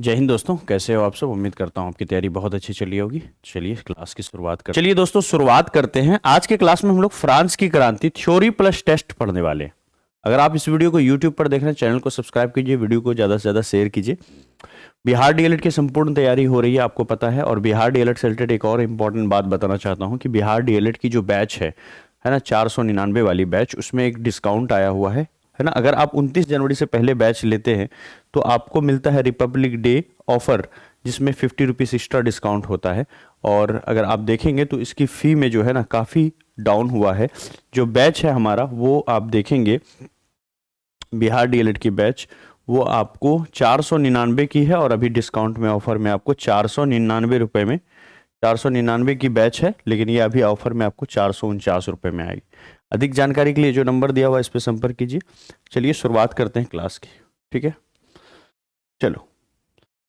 जय हिंद दोस्तों, कैसे हो आप सब। उम्मीद करता हूँ आपकी तैयारी बहुत अच्छी चली होगी। चलिए क्लास की शुरुआत कर चलिए दोस्तों शुरुआत करते हैं। आज के क्लास में हम लोग फ्रांस की क्रांति थ्योरी प्लस टेस्ट पढ़ने वाले हैं। अगर आप इस वीडियो को यूट्यूब पर देख रहे हैं, चैनल को सब्सक्राइब कीजिए, वीडियो को ज़्यादा से ज़्यादा शेयर कीजिए। बिहार डीएलएड की संपूर्ण तैयारी हो रही है, आपको पता है। और बिहार डीएलएड से रिलेटेड एक और इम्पॉर्टेंट बात बताना चाहता हूँ कि बिहार डीएलएड की जो बैच है ना, 499 वाली बैच, उसमें एक डिस्काउंट आया हुआ है ना। अगर आप 29 जनवरी से पहले बैच लेते हैं तो आपको मिलता है रिपब्लिक डे ऑफर, जिसमें 50 रुपीज़ एक्स्ट्रा डिस्काउंट होता है। और अगर आप देखेंगे तो इसकी फ़ी में जो है ना काफ़ी डाउन हुआ है। जो बैच है हमारा वो आप देखेंगे, बिहार डीएलएड की बैच वो आपको 499 की है, और अभी डिस्काउंट में ऑफर में आपको 499 रुपये में, 499 की बैच है, लेकिन ये अभी ऑफर में आपको 449 रुपये में आएगी। अधिक जानकारी के लिए जो नंबर दिया हुआ है इस पर संपर्क कीजिए। चलिए शुरुआत करते हैं क्लास की, ठीक है। चलो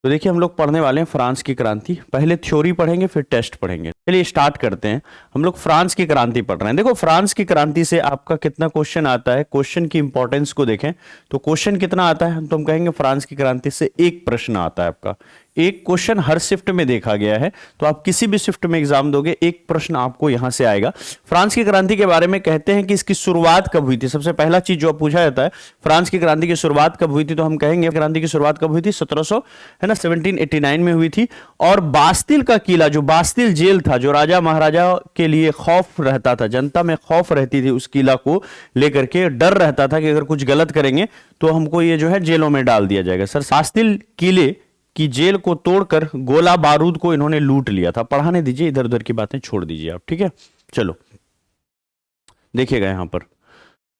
तो देखिए, हम लोग पढ़ने वाले हैं फ्रांस की क्रांति। पहले थ्योरी पढ़ेंगे फिर टेस्ट पढ़ेंगे। चलिए स्टार्ट करते हैं। हम लोग फ्रांस की क्रांति पढ़ रहे हैं। देखो, फ्रांस की क्रांति से आपका कितना क्वेश्चन आता है, क्वेश्चन की इंपॉर्टेंस को देखें तो क्वेश्चन कितना आता है, तो हम कहेंगे फ्रांस की क्रांति से एक प्रश्न आता है आपका। एक क्वेश्चन हर शिफ्ट में देखा गया है, तो आप किसी भी शिफ्ट में एग्जाम दोगे एक प्रश्न आपको यहां से आएगा। फ्रांस की क्रांति के बारे में कहते हैं कि इसकी शुरुआत कब हुई थी। सबसे पहला चीज जो पूछा जाता है, फ्रांस की क्रांति की शुरुआत कब हुई थी, तो हम कहेंगे क्रांति की शुरुआत कब हुई थी, 1789 में हुई थी। और बास्तिल का किला, जो बास्तिल जेल था, जो राजा महाराजा के लिए खौफ रहता था, जनता में खौफ रहती थी, उस किला को लेकर के डर रहता था कि अगर कुछ गलत करेंगे तो हमको ये जो है जेलों में डाल दिया जाएगा। सर, बास्तिल किले कि जेल को तोड़कर गोला बारूद को इन्होंने लूट लिया था। पढ़ाने दीजिए, इधर उधर की बातें छोड़ दीजिए आप, ठीक है। चलो देखिएगा, यहां पर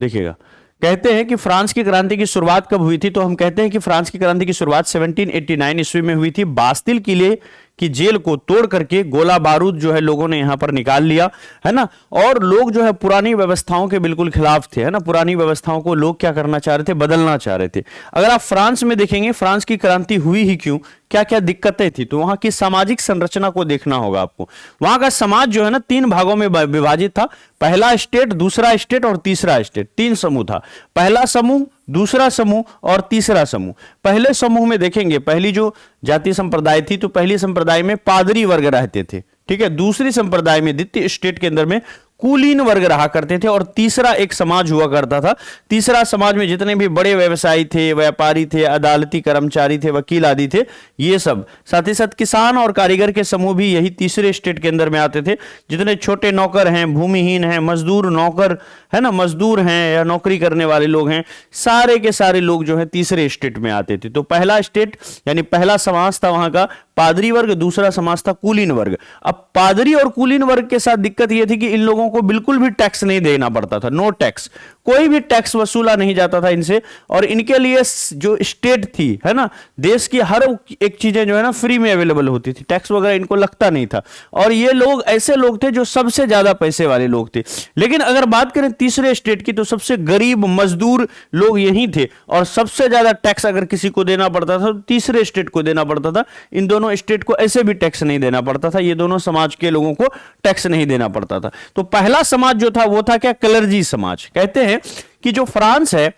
देखिएगा, कहते हैं कि फ्रांस की क्रांति की शुरुआत कब हुई थी, तो हम कहते हैं कि फ्रांस की क्रांति की शुरुआत 1789 ईस्वी में हुई थी। बास्तिल किले की जेल को तोड़ करके गोला बारूद जो है लोगों ने यहां पर निकाल लिया, है ना। और लोग जो है पुरानी व्यवस्थाओं के बिल्कुल खिलाफ थे, है ना। पुरानी व्यवस्थाओं को लोग क्या करना चाह रहे थे, बदलना चाह रहे थे। अगर आप फ्रांस में देखेंगे, फ्रांस की क्रांति हुई ही क्यों, क्या क्या दिक्कतें थी, तो वहां की सामाजिक संरचना को देखना होगा आपको। वहां का समाज जो है ना 3 भागों में विभाजित था। पहला स्टेट, दूसरा स्टेट और तीसरा स्टेट, 3 समूह था। पहला समूह, दूसरा समूह और तीसरा समूह। पहले समूह में देखेंगे, पहली जो जाति संप्रदाय थी, तो पहली संप्रदाय में पादरी वर्ग रहते थे, ठीक है। दूसरी संप्रदाय में, द्वितीय स्टेट के अंदर में कुलीन वर्ग रहा करते थे। और तीसरा एक समाज हुआ करता था। तीसरा समाज में जितने भी बड़े व्यवसायी थे, व्यापारी थे, अदालती कर्मचारी थे, वकील आदि थे, ये सब। साथ ही साथ किसान और कारीगर के समूह भी यही तीसरे स्टेट के अंदर में आते थे। जितने छोटे नौकर हैं, भूमिहीन हैं, मजदूर नौकर है ना, मजदूर हैं या नौकरी करने वाले लोग हैं, सारे के सारे लोग जो है तीसरे स्टेट में आते थे। तो पहला स्टेट यानी पहला समाज था वहां का पादरी वर्ग, दूसरा समाज था कुलीन वर्ग। अब पादरी और कुलीन वर्ग के साथ दिक्कत यह थी कि इन लोगों को बिल्कुल भी टैक्स नहीं देना पड़ता था। नो टैक्स, कोई भी टैक्स वसूला नहीं जाता था इनसे। और इनके लिए जो स्टेट थी, है ना, देश की हर एक चीजें जो है ना फ्री में अवेलेबल होती थी, टैक्स वगैरह इनको लगता नहीं था। और ये लोग ऐसे लोग थे जो सबसे ज्यादा पैसे वाले लोग थे। लेकिन अगर बात करें तीसरे स्टेट की, तो सबसे गरीब मजदूर लोग यही थे। और सबसे ज्यादा टैक्स अगर किसी को देना पड़ता था तो तीसरे स्टेट को देना पड़ता था। इन दोनों स्टेट को ऐसे भी टैक्स नहीं देना पड़ता था, ये दोनों समाज के लोगों को टैक्स नहीं देना पड़ता था। तो पहला समाज जो था वो था क्या, क्लर्जी समाज। कहते हैं कि जो फ्रांस है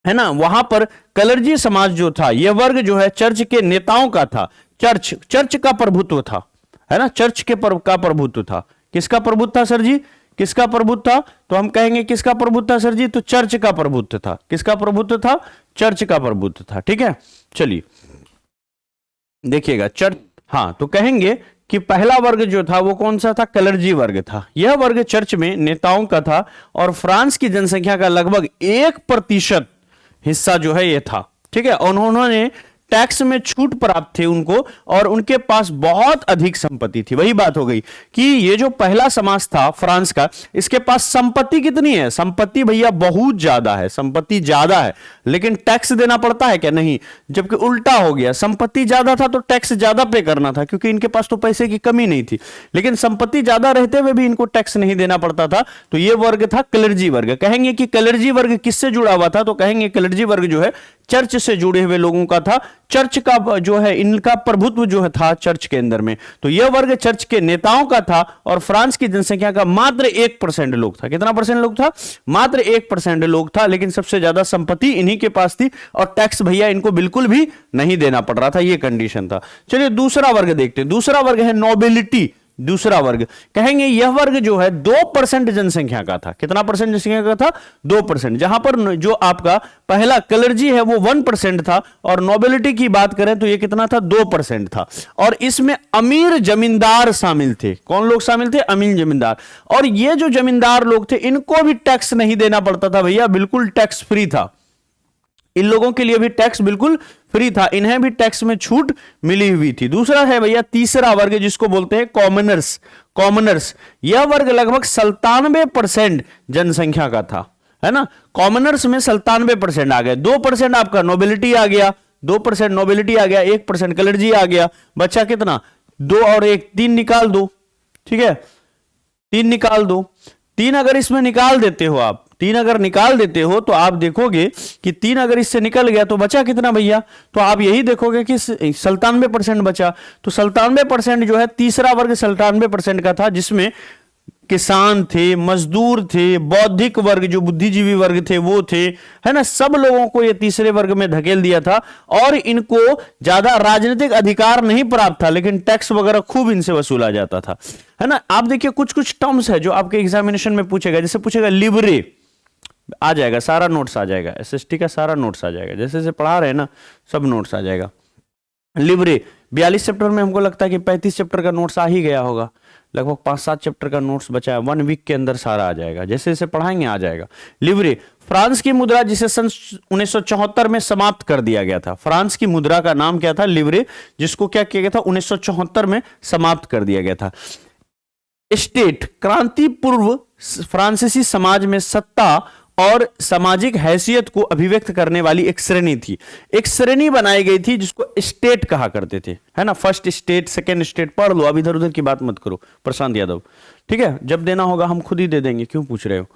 ना, वहां पर क्लर्जी समाज जो था, यह वर्ग जो है चर्च के नेताओं का था। चर्च का प्रभुत्व था, है ना, चर्च के का प्रभुत्व था। किसका प्रभुत्व था सर जी, किसका प्रभुत्व था, तो हम कहेंगे किसका प्रभुत्व था सर जी, तो चर्च का प्रभुत्व था। किसका प्रभुत्व था, चर्च का प्रभुत्व था, ठीक है। चलिए देखिएगा, चर्च, हाँ, तो कहेंगे कि पहला वर्ग जो था वो कौन सा था, क्लर्जी वर्ग था। यह वर्ग चर्च में नेताओं का था। और फ्रांस की जनसंख्या का लगभग 1% हिस्सा जो है ये था, ठीक है। उन्होंने टैक्स में छूट प्राप्त थे उनको, और उनके पास बहुत अधिक संपत्ति थी। वही बात हो गई कि ये जो पहला समाज था फ्रांस का, इसके पास संपत्ति कितनी है, संपत्ति भैया बहुत ज्यादा है, संपत्ति ज्यादा है, लेकिन टैक्स देना पड़ता है क्या, नहीं। जबकि उल्टा हो गया, संपत्ति ज्यादा था तो टैक्स ज्यादा पे करना था, क्योंकि इनके पास तो पैसे की कमी नहीं थी। लेकिन संपत्ति ज्यादा रहते हुए भी इनको टैक्स नहीं देना पड़ता था। तो ये वर्ग था क्लर्जी वर्ग। कहेंगे कि क्लर्जी वर्ग किससे जुड़ा हुआ था, तो कहेंगे क्लर्जी वर्ग जो है चर्च से जुड़े हुए लोगों का था, चर्च का जो है इनका प्रभुत्व जो है था चर्च के अंदर में। तो यह वर्ग चर्च के नेताओं का था और फ्रांस की जनसंख्या का मात्र 1% लोग था। कितना परसेंट लोग था? मात्र 1% लोग था, लेकिन सबसे ज्यादा संपत्ति इन्हीं के पास थी और टैक्स भैया इनको बिल्कुल भी नहीं देना पड़ रहा था, यह कंडीशन था। चलिए दूसरा वर्ग देखते हैं। दूसरा वर्ग है नोबिलिटी। दूसरा वर्ग कहेंगे यह वर्ग जो है 2% जनसंख्या का था। कितना परसेंट जनसंख्या का था? 2%। जहां पर जो आपका पहला क्लर्जी है वो 1% था और नोबिलिटी की बात करें तो यह कितना था? 2% था। और इसमें अमीर जमींदार शामिल थे। कौन लोग शामिल थे? अमीर जमींदार। और ये जो जमींदार लोग थे इनको भी टैक्स नहीं देना पड़ता था भैया, बिल्कुल टैक्स फ्री था। इन लोगों के लिए भी टैक्स बिल्कुल फ्री था, इन्हें भी टैक्स में छूट मिली हुई थी। दूसरा है भैया तीसरा वर्ग जिसको बोलते हैं कॉमनर्स। कॉमनर्स यह वर्ग लगभग 97% जनसंख्या का था, है ना। कॉमनर्स में 97% आ गए। 2% आपका नोबिलिटी आ गया, 2% नोबिलिटी आ गया, 1% क्लर्जी आ गया। बच्चा कितना? 2 और 1 3 निकाल दो, ठीक है, 3 निकाल दो। 3 अगर इसमें निकाल देते हो आप, 3 अगर निकाल देते हो तो आप देखोगे कि 3 अगर इससे निकल गया तो बचा कितना भैया? तो आप यही देखोगे कि 97% बचा। तो 97% जो है तीसरा वर्ग 97% का था, जिसमें किसान थे, मजदूर थे, बौद्धिक वर्ग जो बुद्धिजीवी वर्ग थे वो थे, है ना। सब लोगों को ये तीसरे वर्ग में धकेल दिया था और इनको ज्यादा राजनीतिक अधिकार नहीं प्राप्त था, लेकिन टैक्स वगैरह खूब इनसे वसूला जाता था, है ना। आप देखिए कुछ कुछ टर्म्स है जो आपके एग्जामिनेशन में पूछेगा। जैसे पूछेगा लिबरे, आ जाएगा, सारा नोट्स आ जाएगा, एसएसटी का सारा नोट्स आ जाएगा, जैसे जैसे पढ़ा रहे हैं ना सब नोट्स आ जाएगा। लिबरे 42 चैप्टर में हमको लगता है कि 35 चैप्टर का नोट्स आ ही गया होगा, लगभग 5-7 चैप्टर का नोट्स बचा है। 1 वीक के अंदर सारा आ जाएगा, जैसे जैसे पढ़ाएंगे आ जाएगा। लिबरे फ्रांस की मुद्रा जिसे सन 1974 में समाप्त कर दिया गया था। फ्रांस की मुद्रा का नाम क्या था? लिबरे, जिसको क्या किया गया था? 1974 में समाप्त कर दिया गया था। स्टेट क्रांति पूर्व फ्रांसीसी समाज में सत्ता और सामाजिक हैसियत को अभिव्यक्त करने वाली एक श्रेणी थी। एक श्रेणी बनाई गई थी जिसको स्टेट कहा करते थे, है ना। फर्स्ट स्टेट, सेकंड स्टेट, पढ़ लो, अब इधर उधर की बात मत करो प्रशांत यादव, ठीक है। जब देना होगा हम खुद ही दे देंगे, क्यों पूछ रहे हो,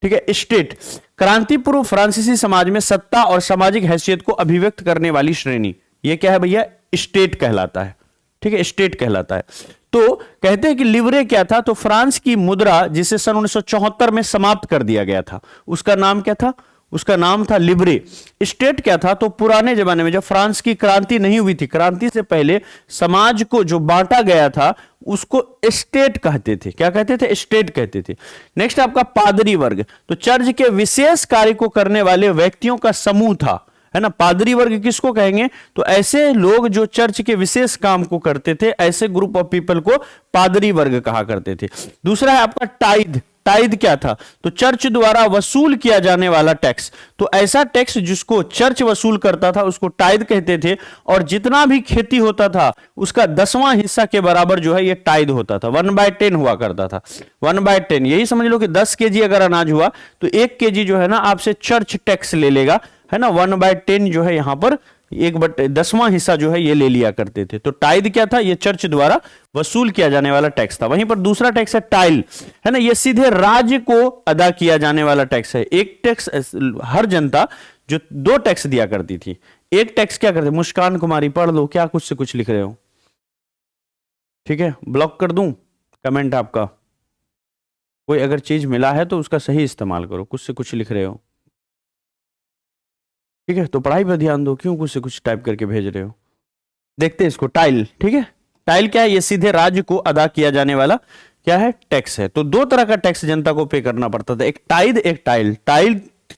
ठीक है। स्टेट क्रांति पूर्व फ्रांसीसी समाज में सत्ता और सामाजिक हैसियत को अभिव्यक्त करने वाली श्रेणी, यह क्या है भैया? स्टेट कहलाता है, ठीक है, स्टेट कहलाता है। तो कहते हैं कि लिबरे क्या था? तो फ्रांस की मुद्रा जिसे सन 1974 में समाप्त कर दिया गया था, उसका नाम क्या था? उसका नाम था लिबरे। स्टेट क्या था? तो पुराने जमाने में जब फ्रांस की क्रांति नहीं हुई थी, क्रांति से पहले समाज को जो बांटा गया था उसको स्टेट कहते थे। क्या कहते थे? स्टेट कहते थे। नेक्स्ट आपका पादरी वर्ग, तो चर्च के विशेष कार्य को करने वाले व्यक्तियों का समूह था, है ना। पादरी वर्ग किसको कहेंगे? तो ऐसे लोग जो चर्च के विशेष काम को करते थे, ऐसे ग्रुप ऑफ पीपल को पादरी वर्ग कहा करते थे। दूसरा है आपका टाइद। टाइद क्या था? तो चर्च द्वारा वसूल किया जाने वाला टैक्स। तो ऐसा टैक्स जिसको चर्च वसूल करता था उसको टाइद कहते थे, और जितना भी खेती होता था उसका 10वां हिस्सा के बराबर जो है ये टाइद होता था। 1/10 हुआ करता था, 1/10। यही समझ लो कि 10 केजी अगर अनाज हुआ तो 1 केजी जो है ना आपसे चर्च टैक्स ले लेगा, है ना। 1/10 जो है यहां पर 1/10वां हिस्सा जो है ये ले लिया करते थे। तो टाइद क्या था? ये चर्च द्वारा वसूल किया जाने वाला टैक्स था। वहीं पर दूसरा टैक्स है टाइल, है ना। ये सीधे राज्य को अदा किया जाने वाला टैक्स है। एक टैक्स हर जनता जो 2 टैक्स दिया करती थी। एक टैक्स क्या करते? मुस्कान कुमारी पढ़ लो, क्या कुछ से कुछ लिख रहे हो, ठीक है, ब्लॉक कर दूं कमेंट आपका। कोई अगर चीज मिला है तो उसका सही इस्तेमाल करो, कुछ से कुछ लिख रहे हो, ठीक है। तो पढ़ाई पर ध्यान दो, क्यों कुछ से कुछ टाइप करके भेज रहे हो। देखते हैं इसको, टाइल, ठीक है। टाइल क्या है? ये सीधे राज्य को अदा किया जाने वाला क्या है? टैक्स है। तो 2 तरह का टैक्स जनता को पे करना पड़ता था, एक टाइद, एक टाइल।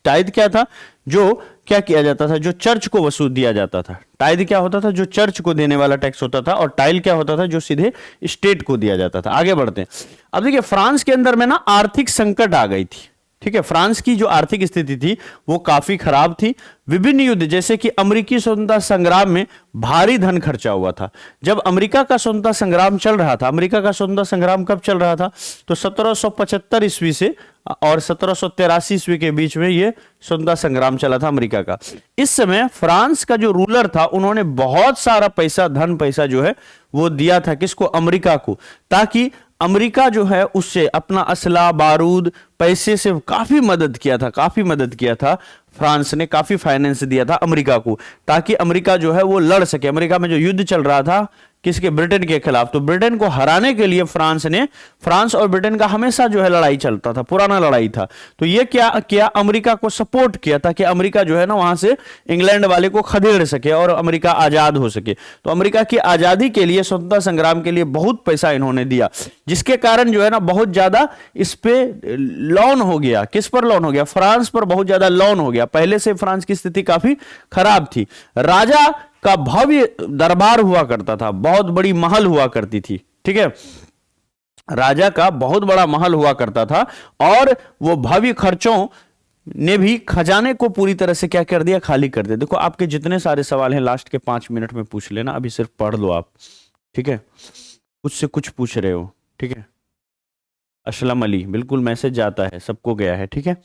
टाइद क्या था? जो क्या किया जाता था? जो चर्च को वसूल दिया जाता था। टाइद क्या होता था? जो चर्च को देने वाला टैक्स होता था। और टाइल क्या होता था? जो सीधे स्टेट को दिया जाता था। आगे बढ़ते हैं। अब देखिए फ्रांस के अंदर में ना आर्थिक संकट आ गई थी, ठीक है। फ्रांस की जो आर्थिक स्थिति थी वो काफी खराब थी। विभिन्न युद्ध जैसे कि अमेरिकी स्वतंत्रता संग्राम में भारी धन खर्चा हुआ था। जब अमेरिका का स्वतंत्रता संग्राम चल रहा था, अमेरिका का स्वतंत्रता संग्राम कब चल रहा था? तो 1775 ईस्वी से और 1783 ईस्वी के बीच में ये स्वतंत्रता संग्राम चला था अमेरिका का। इस समय फ्रांस का जो रूलर था उन्होंने बहुत सारा पैसा, धन पैसा जो है वो दिया था किसको? अमेरिका को, ताकि अमेरिका जो है उससे अपना असला बारूद पैसे से काफी मदद किया था, काफी मदद किया था फ्रांस ने काफी फाइनेंस दिया था अमेरिका को, ताकि अमेरिका जो है वो लड़ सके। अमेरिका में जो युद्ध चल रहा था किसके, ब्रिटेन के खिलाफ, तो ब्रिटेन को हराने के लिए फ्रांस और ब्रिटेन का हमेशा जो है लड़ाई चलता था, पुराना लड़ाई था। तो ये क्या किया, अमेरिका को सपोर्ट किया ताकि अमेरिका जो है ना वहां से इंग्लैंड वाले को खदेड़ सके और अमेरिका आजाद हो सके। तो अमेरिका की आजादी के लिए, स्वतंत्रता संग्राम के लिए बहुत पैसा इन्होंने दिया, जिसके कारण जो है ना बहुत ज्यादा इस पे लॉन हो गया। किस पर लॉन हो गया, फ्रांस पर बहुत ज्यादा लॉन हो गया। पहले से फ्रांस की स्थिति काफी खराब थी। राजा का भव्य दरबार हुआ करता था, बहुत बड़ी महल हुआ करती थी, ठीक है, राजा का बहुत बड़ा महल हुआ करता था, और वो भव्य खर्चों ने भी खजाने को पूरी तरह से क्या कर दिया, खाली कर दिया। देखो आपके जितने सारे सवाल हैं लास्ट के 5 मिनट में पूछ लेना, अभी सिर्फ पढ़ लो आप, ठीक है। कुछ से कुछ पूछ रहे हो, ठीक है। असलम अली, बिल्कुल मैसेज जाता है, सबको गया है, ठीक है।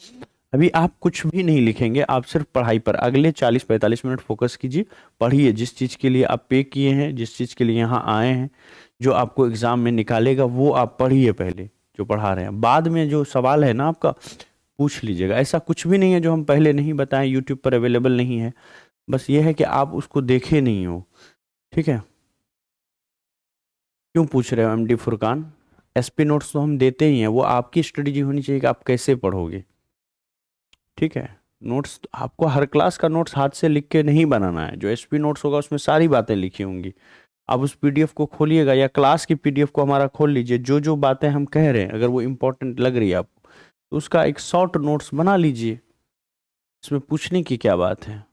अभी आप कुछ भी नहीं लिखेंगे, आप सिर्फ पढ़ाई पर अगले 40-45 मिनट फोकस कीजिए, पढ़िए। जिस चीज़ के लिए आप पे किए हैं, जिस चीज़ के लिए यहाँ आए हैं, जो आपको एग्जाम में निकालेगा वो आप पढ़िए पहले, जो पढ़ा रहे हैं। बाद में जो सवाल है ना आपका पूछ लीजिएगा। ऐसा कुछ भी नहीं है जो हम पहले नहीं बताएं, यूट्यूब पर अवेलेबल नहीं है, बस ये है कि आप उसको देखे नहीं हो, ठीक है। क्यों पूछ रहे हो एमडी फुरकान, एसपी नोट्स तो हम देते ही हैं, वो आपकी स्ट्रेटेजी होनी चाहिए कि आप कैसे पढ़ोगे, ठीक है। नोट्स आपको हर क्लास का नोट्स हाथ से लिख के नहीं बनाना है, जो एसपी नोट्स होगा उसमें सारी बातें लिखी होंगी। आप उस पीडीएफ को खोलिएगा या क्लास की पीडीएफ को हमारा खोल लीजिए, जो जो बातें हम कह रहे हैं अगर वो इंपॉर्टेंट लग रही है आपको तो उसका एक शॉर्ट नोट्स बना लीजिए। इसमें पूछने की क्या बात है,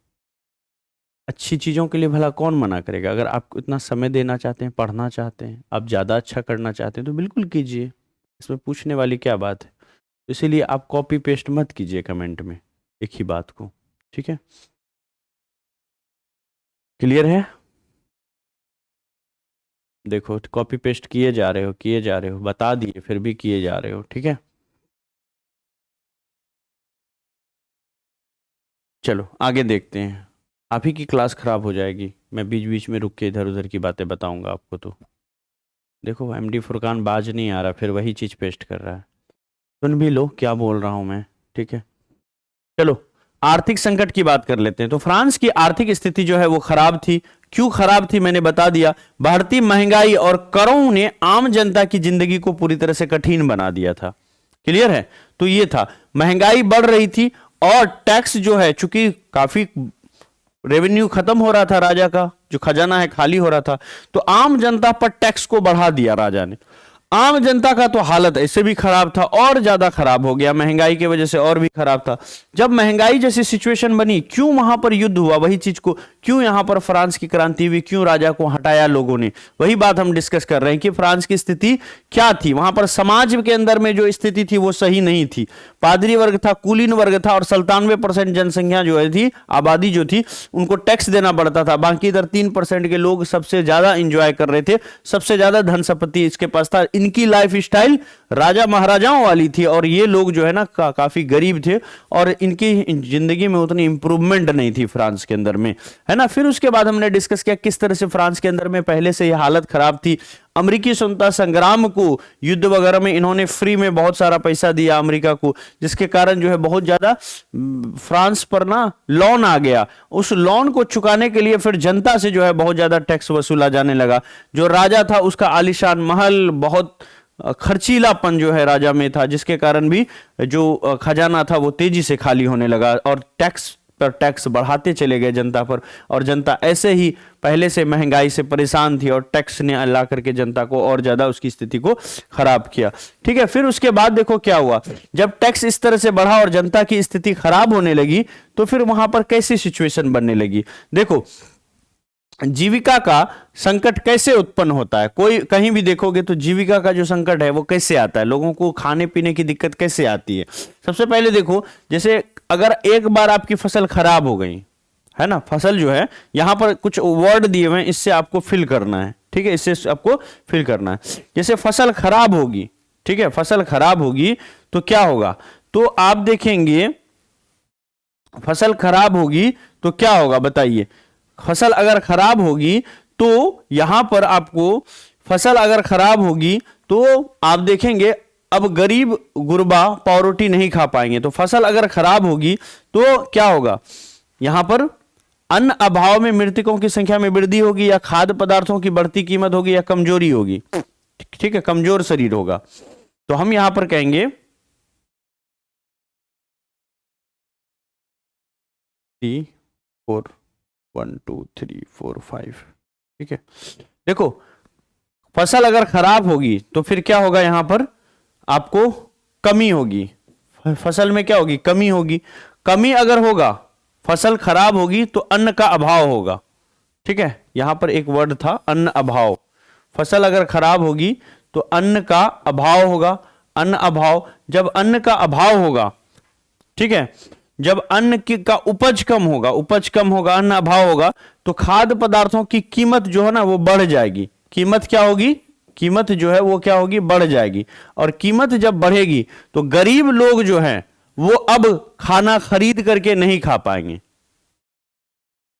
अच्छी चीज़ों के लिए भला कौन मना करेगा। अगर आप इतना समय देना चाहते हैं, पढ़ना चाहते हैं, आप ज़्यादा अच्छा करना चाहते हैं तो बिल्कुल कीजिए, इसमें पूछने वाली क्या बात है। इसीलिए आप कॉपी पेस्ट मत कीजिए कमेंट में एक ही बात को, ठीक है। क्लियर है, देखो कॉपी पेस्ट किए जा रहे हो, बता दिए फिर भी किए जा रहे हो, ठीक है। चलो आगे देखते हैं, आप ही की क्लास खराब हो जाएगी, मैं बीच बीच में रुक के इधर उधर की बातें बताऊंगा आपको। तो देखो एमडी फुरकान बाज नहीं आ रहा, फिर वही चीज़ पेस्ट कर रहा है, सुन भी लो क्या बोल रहा हूं मैं, ठीक है। चलो आर्थिक संकट की बात कर लेते हैं। तो फ्रांस की आर्थिक स्थिति जो है वो खराब थी। क्यों खराब थी मैंने बता दिया, बढ़ती महंगाई और करों ने आम जनता की जिंदगी को पूरी तरह से कठिन बना दिया था। क्लियर है, तो ये था, महंगाई बढ़ रही थी और टैक्स जो है, चूंकि काफी रेवेन्यू खत्म हो रहा था, राजा का जो खजाना है खाली हो रहा था, तो आम जनता पर टैक्स को बढ़ा दिया राजा ने। आम जनता का तो हालत ऐसे भी खराब था और ज्यादा खराब हो गया, महंगाई की वजह से और भी खराब था। जब महंगाई जैसी सिचुएशन बनी, क्यों वहां पर युद्ध हुआ, वही चीज को, क्यों यहां पर फ्रांस की क्रांति हुई, क्यों राजा को हटाया लोगों ने, वही बात हम डिस्कस कर रहे हैं कि फ्रांस की स्थिति क्या थी। वहां पर समाज के अंदर में जो स्थिति थी वो सही नहीं थी। पादरी वर्ग था, कुलीन वर्ग था, और 97% जनसंख्या जो है थी, आबादी जो थी, उनको टैक्स देना पड़ता था। बाकी इधर 3% के लोग सबसे ज्यादा इंजॉय कर रहे थे, सबसे ज्यादा धन संपत्ति इसके पास था। इनकी लाइफ स्टाइल राजा महाराजाओं वाली थी, और ये लोग जो है ना काफी गरीब थे, और इनकी जिंदगी में उतनी इंप्रूवमेंट नहीं थी फ्रांस के अंदर में, है ना। फिर उसके बाद हमने डिस्कस किया किस तरह से फ्रांस के अंदर में पहले से ये हालत खराब थी। अमेरिकी स्वतंत्रता संग्राम को, युद्ध वगैरह में इन्होंने फ्री में बहुत सारा पैसा दिया अमेरिका को, जिसके कारण जो है बहुत ज्यादा फ्रांस पर ना लोन आ गया। उस लोन को चुकाने के लिए फिर जनता से जो है बहुत ज्यादा टैक्स वसूला जाने लगा। जो राजा था उसका आलीशान महल, बहुत खर्चीलापन जो है राजा में था, जिसके कारण भी जो खजाना था वो तेजी से खाली होने लगा, और टैक्स पर टैक्स बढ़ाते चले गए जनता पर, और जनता ऐसे ही पहले से महंगाई से परेशान थी, और टैक्स ने ला करके जनता को और ज्यादा उसकी स्थिति को खराब किया, ठीक है। फिर उसके बाद देखो क्या हुआ, जब टैक्स इस तरह से बढ़ा और जनता की स्थिति खराब होने लगी, तो फिर वहां पर कैसी सिचुएशन बनने लगी। देखो जीविका का संकट कैसे उत्पन्न होता है, कोई कहीं भी देखोगे तो जीविका का जो संकट है वो कैसे आता है, लोगों को खाने पीने की दिक्कत कैसे आती है। सबसे पहले देखो, जैसे अगर एक बार आपकी फसल खराब हो गई है ना, फसल जो है, यहां पर कुछ वर्ड दिए हुए हैं, इससे आपको फिल करना है, ठीक है, इससे आपको फिल करना है। जैसे फसल खराब होगी, ठीक है, फसल खराब होगी तो क्या होगा, तो आप देखेंगे फसल खराब होगी तो क्या होगा, बताइए। फसल अगर खराब होगी तो यहां पर आपको, फसल अगर खराब होगी तो आप देखेंगे अब गरीब गुरबा पॉवर्टी नहीं खा पाएंगे। तो फसल अगर खराब होगी तो क्या होगा, यहां पर अन्न अभाव में मृतकों की संख्या में वृद्धि होगी, या खाद्य पदार्थों की बढ़ती कीमत होगी, या कमजोरी होगी। ठीक है, कमजोर शरीर होगा। तो हम यहां पर कहेंगे 3 4 1 2 3 4 5। ठीक है, देखो फसल अगर खराब होगी तो फिर क्या होगा, यहां पर आपको कमी होगी। फसल में क्या होगी, कमी होगी। कमी अगर होगा, फसल खराब होगी तो अन्न का अभाव होगा। ठीक है, यहां पर एक वर्ड था अन्न अभाव। फसल अगर खराब होगी तो अन्न का अभाव होगा। अन्न अभाव, जब अन्न का अभाव होगा, ठीक है, जब अन्न का उपज कम होगा, उपज कम होगा, अन्न अभाव होगा, तो खाद्य पदार्थों की कीमत जो है ना वो बढ़ जाएगी। कीमत क्या होगी, कीमत जो है वो क्या होगी, बढ़ जाएगी। और कीमत जब बढ़ेगी तो गरीब लोग जो हैं वो अब खाना खरीद करके नहीं खा पाएंगे।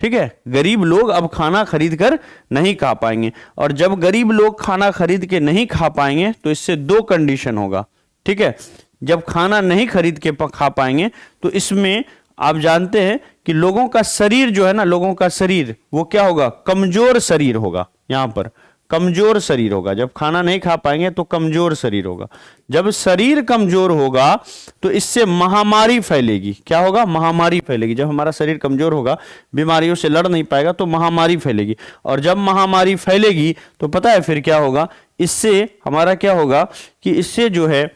ठीक है, गरीब लोग अब खाना खरीद कर नहीं खा पाएंगे। और जब गरीब लोग खाना खरीद के नहीं खा पाएंगे तो इससे दो कंडीशन होगा। ठीक है, जब खाना नहीं खरीद के खा पाएंगे तो इसमें आप जानते हैं कि लोगों का शरीर जो है ना, लोगों का शरीर वो क्या होगा, कमजोर शरीर होगा। यहां पर कमजोर शरीर होगा। जब खाना नहीं खा पाएंगे तो कमजोर शरीर होगा। जब शरीर कमजोर होगा तो इससे महामारी फैलेगी। क्या होगा, महामारी फैलेगी। जब हमारा शरीर कमजोर होगा, बीमारियों से लड़ नहीं पाएगा तो महामारी फैलेगी। और जब महामारी फैलेगी तो पता है फिर क्या होगा, इससे हमारा क्या होगा कि इससे जो है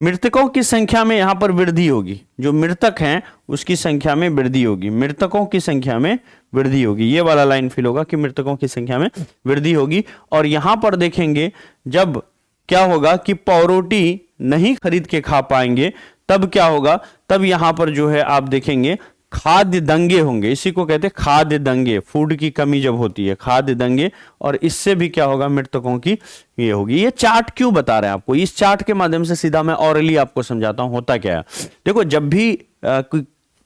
मृतकों की संख्या में यहां पर वृद्धि होगी। जो मृतक हैं उसकी संख्या में वृद्धि होगी, मृतकों की संख्या में वृद्धि होगी। ये वाला लाइन फिल होगा कि मृतकों की संख्या में वृद्धि होगी। और यहां पर देखेंगे जब क्या होगा कि पौरोटी नहीं खरीद के खा पाएंगे तब क्या होगा, तब यहां पर जो है आप देखेंगे खाद्य दंगे होंगे। इसी को कहते हैं खाद्य दंगे। फूड की कमी जब होती है, खाद्य दंगे। और इससे भी क्या होगा, मृतकों की ये होगी। ये चार्ट क्यों बता रहे हैं आपको, इस चार्ट के माध्यम से सीधा मैं ऑरली आपको समझाता हूं होता क्या है। देखो, जब भी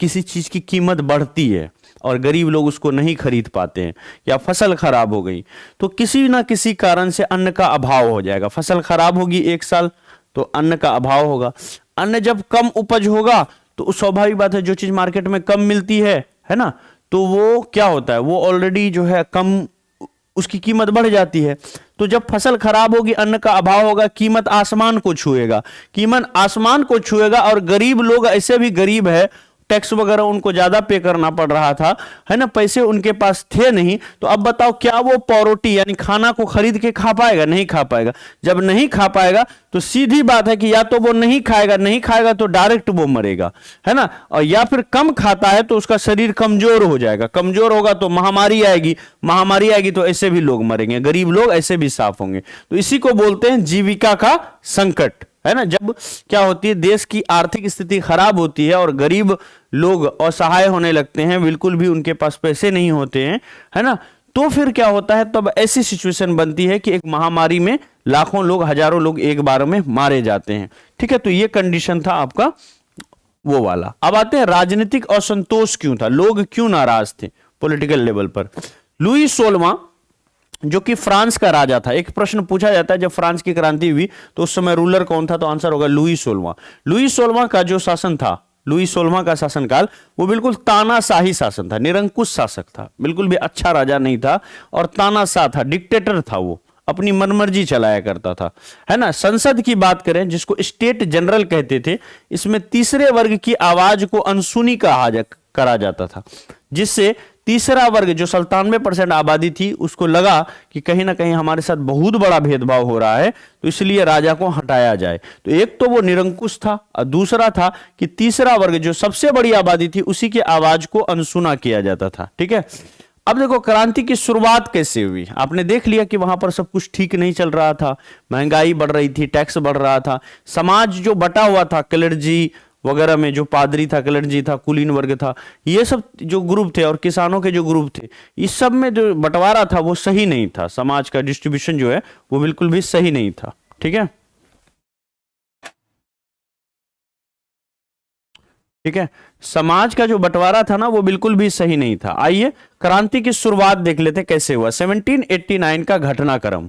किसी चीज की कीमत बढ़ती है और गरीब लोग उसको नहीं खरीद पाते हैं, या फसल खराब हो गई, तो किसी ना किसी कारण से अन्न का अभाव हो जाएगा। फसल खराब होगी एक साल तो अन्न का अभाव होगा। अन्न जब कम उपज होगा तो स्वाभाविक बात है, जो चीज मार्केट में कम मिलती है ना, तो वो क्या होता है, वो ऑलरेडी जो है कम, उसकी कीमत बढ़ जाती है। तो जब फसल खराब होगी, अन्न का अभाव होगा, कीमत आसमान को छुएगा। कीमत आसमान को छुएगा। और गरीब लोग ऐसे भी गरीब है, टैक्स वगैरह उनको ज्यादा पे करना पड़ रहा था, है ना, पैसे उनके पास थे नहीं। तो अब बताओ क्या वो पौरोटी यानी खाना को खरीद के खा पाएगा, नहीं खा पाएगा। जब नहीं खा पाएगा तो सीधी बात है कि या तो वो नहीं खाएगा, नहीं खाएगा तो डायरेक्ट वो मरेगा, है ना। और या फिर कम खाता है तो उसका शरीर कमजोर हो जाएगा। कमजोर होगा तो महामारी आएगी, महामारी आएगी तो ऐसे भी लोग मरेंगे, गरीब लोग ऐसे भी साफ होंगे। तो इसी को बोलते हैं जीविका का संकट, है ना। जब क्या होती है, देश की आर्थिक स्थिति खराब होती है और गरीब लोग असहाय होने लगते हैं, बिल्कुल भी उनके पास पैसे नहीं होते हैं, है ना, तो फिर क्या होता है, तब ऐसी सिचुएशन बनती है कि एक महामारी में लाखों लोग, हजारों लोग एक बार में मारे जाते हैं। ठीक है, तो ये कंडीशन था आपका वो वाला। अब आते हैं राजनीतिक असंतोष क्यों था, लोग क्यों नाराज थे पॉलिटिकल लेवल पर। लुई 16वां जो कि फ्रांस का राजा था, एक प्रश्न पूछा जाता है जब फ्रांस की क्रांति हुई तो उस समय रूलर कौन था, तो आंसर होगा लुई 16वां। लुई 16वां का जो शासन था, लुई 16वां का शासनकाल वो बिल्कुल तानाशाही शासन था, निरंकुश शासक था, बिल्कुल भी अच्छा राजा नहीं था और तानाशाह था, डिक्टेटर था। वो अपनी मनमर्जी चलाया करता था, है ना। संसद की बात करें जिसको स्टेट जनरल कहते थे, इसमें तीसरे वर्ग की आवाज को अनसुनी करा जाता था, जिससे तीसरा वर्ग जो 97% आबादी थी उसको लगा कि कहीं ना कहीं हमारे साथ बहुत बड़ा भेदभाव हो रहा है, तो इसलिए राजा को हटाया जाए। तो एक तो वो निरंकुश था और दूसरा था कि तीसरा वर्ग जो सबसे बड़ी आबादी थी उसी की आवाज को अनसुना किया जाता था। ठीक है, अब देखो क्रांति की शुरुआत कैसे हुई। आपने देख लिया कि वहां पर सब कुछ ठीक नहीं चल रहा था, महंगाई बढ़ रही थी, टैक्स बढ़ रहा था, समाज जो बटा हुआ था, क्लर्जी वगैरह में जो पादरी था, क्लर्जी था, कुलीन वर्ग था, ये सब जो ग्रुप थे और किसानों के जो ग्रुप थे, इस सब में जो बंटवारा था वो सही नहीं था। समाज का डिस्ट्रीब्यूशन जो है वो बिल्कुल भी सही नहीं था। ठीक है, ठीक है, समाज का जो बंटवारा था ना वो बिल्कुल भी सही नहीं था। आइए क्रांति की शुरुआत देख लेते कैसे हुआ। 1789 का घटनाक्रम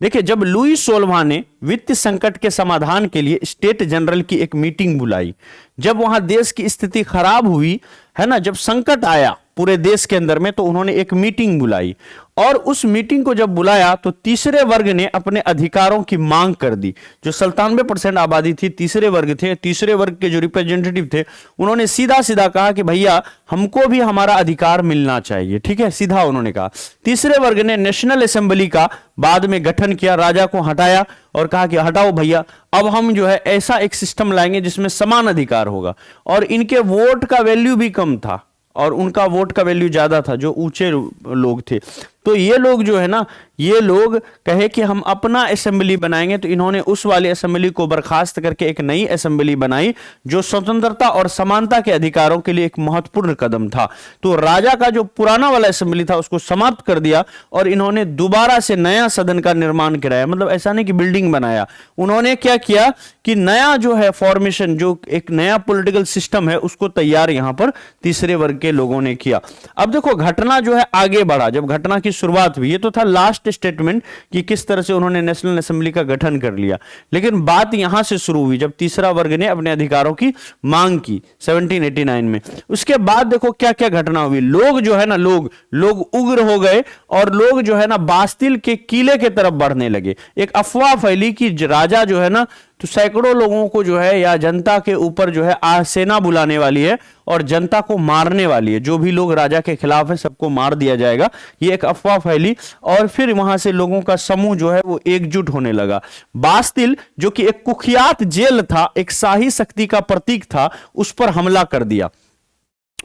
देखिए, जब लुई सोलवा ने वित्तीय संकट के समाधान के लिए स्टेट जनरल की एक मीटिंग बुलाई, जब वहां देश की स्थिति खराब हुई है ना, जब संकट आया पूरे देश के अंदर में, तो उन्होंने एक मीटिंग बुलाई और उस मीटिंग को जब बुलाया तो तीसरे वर्ग ने अपने अधिकारों की मांग कर दी। जो 97% आबादी थी तीसरे वर्ग थे, तीसरे वर्ग के जो रिप्रेजेंटेटिव थे उन्होंने सीधा सीधा कहा कि भैया हमको भी हमारा अधिकार मिलना चाहिए। ठीक है, सीधा उन्होंने कहा। तीसरे वर्ग ने नेशनल असेंबली का बाद में गठन किया, राजा को हटाया और कहा कि हटाओ भैया, अब हम जो है ऐसा एक सिस्टम लाएंगे जिसमें समान अधिकार होगा। और इनके वोट का वैल्यू भी कम था और उनका वोट का वैल्यू ज्यादा था, जो ऊंचे लोग थे। तो ये लोग जो है ना, ये लोग कहे कि हम अपना असेंबली बनाएंगे, तो इन्होंने उस वाली असेंबली को बर्खास्त करके एक नई असेंबली बनाई जो स्वतंत्रता और समानता के अधिकारों के लिए एक महत्वपूर्ण कदम था। तो राजा का जो पुराना वाला असेंबली था उसको समाप्त कर दिया और इन्होंने दोबारा से नया सदन का निर्माण कराया। मतलब ऐसा नहीं कि बिल्डिंग बनाया, उन्होंने क्या किया कि नया जो है फॉर्मेशन, जो एक नया पॉलिटिकल सिस्टम है उसको तैयार यहां पर तीसरे वर्ग के लोगों ने किया। अब देखो घटना जो है आगे बढ़ा, जब घटना की शुरुआत हुई, ये तो था लास्ट स्टेटमेंट कि किस तरह से उन्होंने नेशनल असेंबली का गठन कर लिया, लेकिन बात यहां से शुरू हुई जब तीसरा वर्ग ने अपने अधिकारों की मांग की 1789 में। उसके बाद देखो क्या क्या घटना हुई। लोग जो है ना, लोग उग्र हो गए और लोग जो है ना बास्तिल के किले के तरफ बढ़ने लगे। एक अफवाह फैली कि राजा जो है ना तो सैकड़ों लोगों को जो है या जनता के ऊपर जो है सेना बुलाने वाली है और जनता को मारने वाली है, जो भी लोग राजा के खिलाफ है सबको मार दिया जाएगा। ये एक अफवाह फैली और फिर वहां से लोगों का समूह जो है वो एकजुट होने लगा। बास्तिल जो कि एक कुख्यात जेल था, एक शाही शक्ति का प्रतीक था, उस पर हमला कर दिया।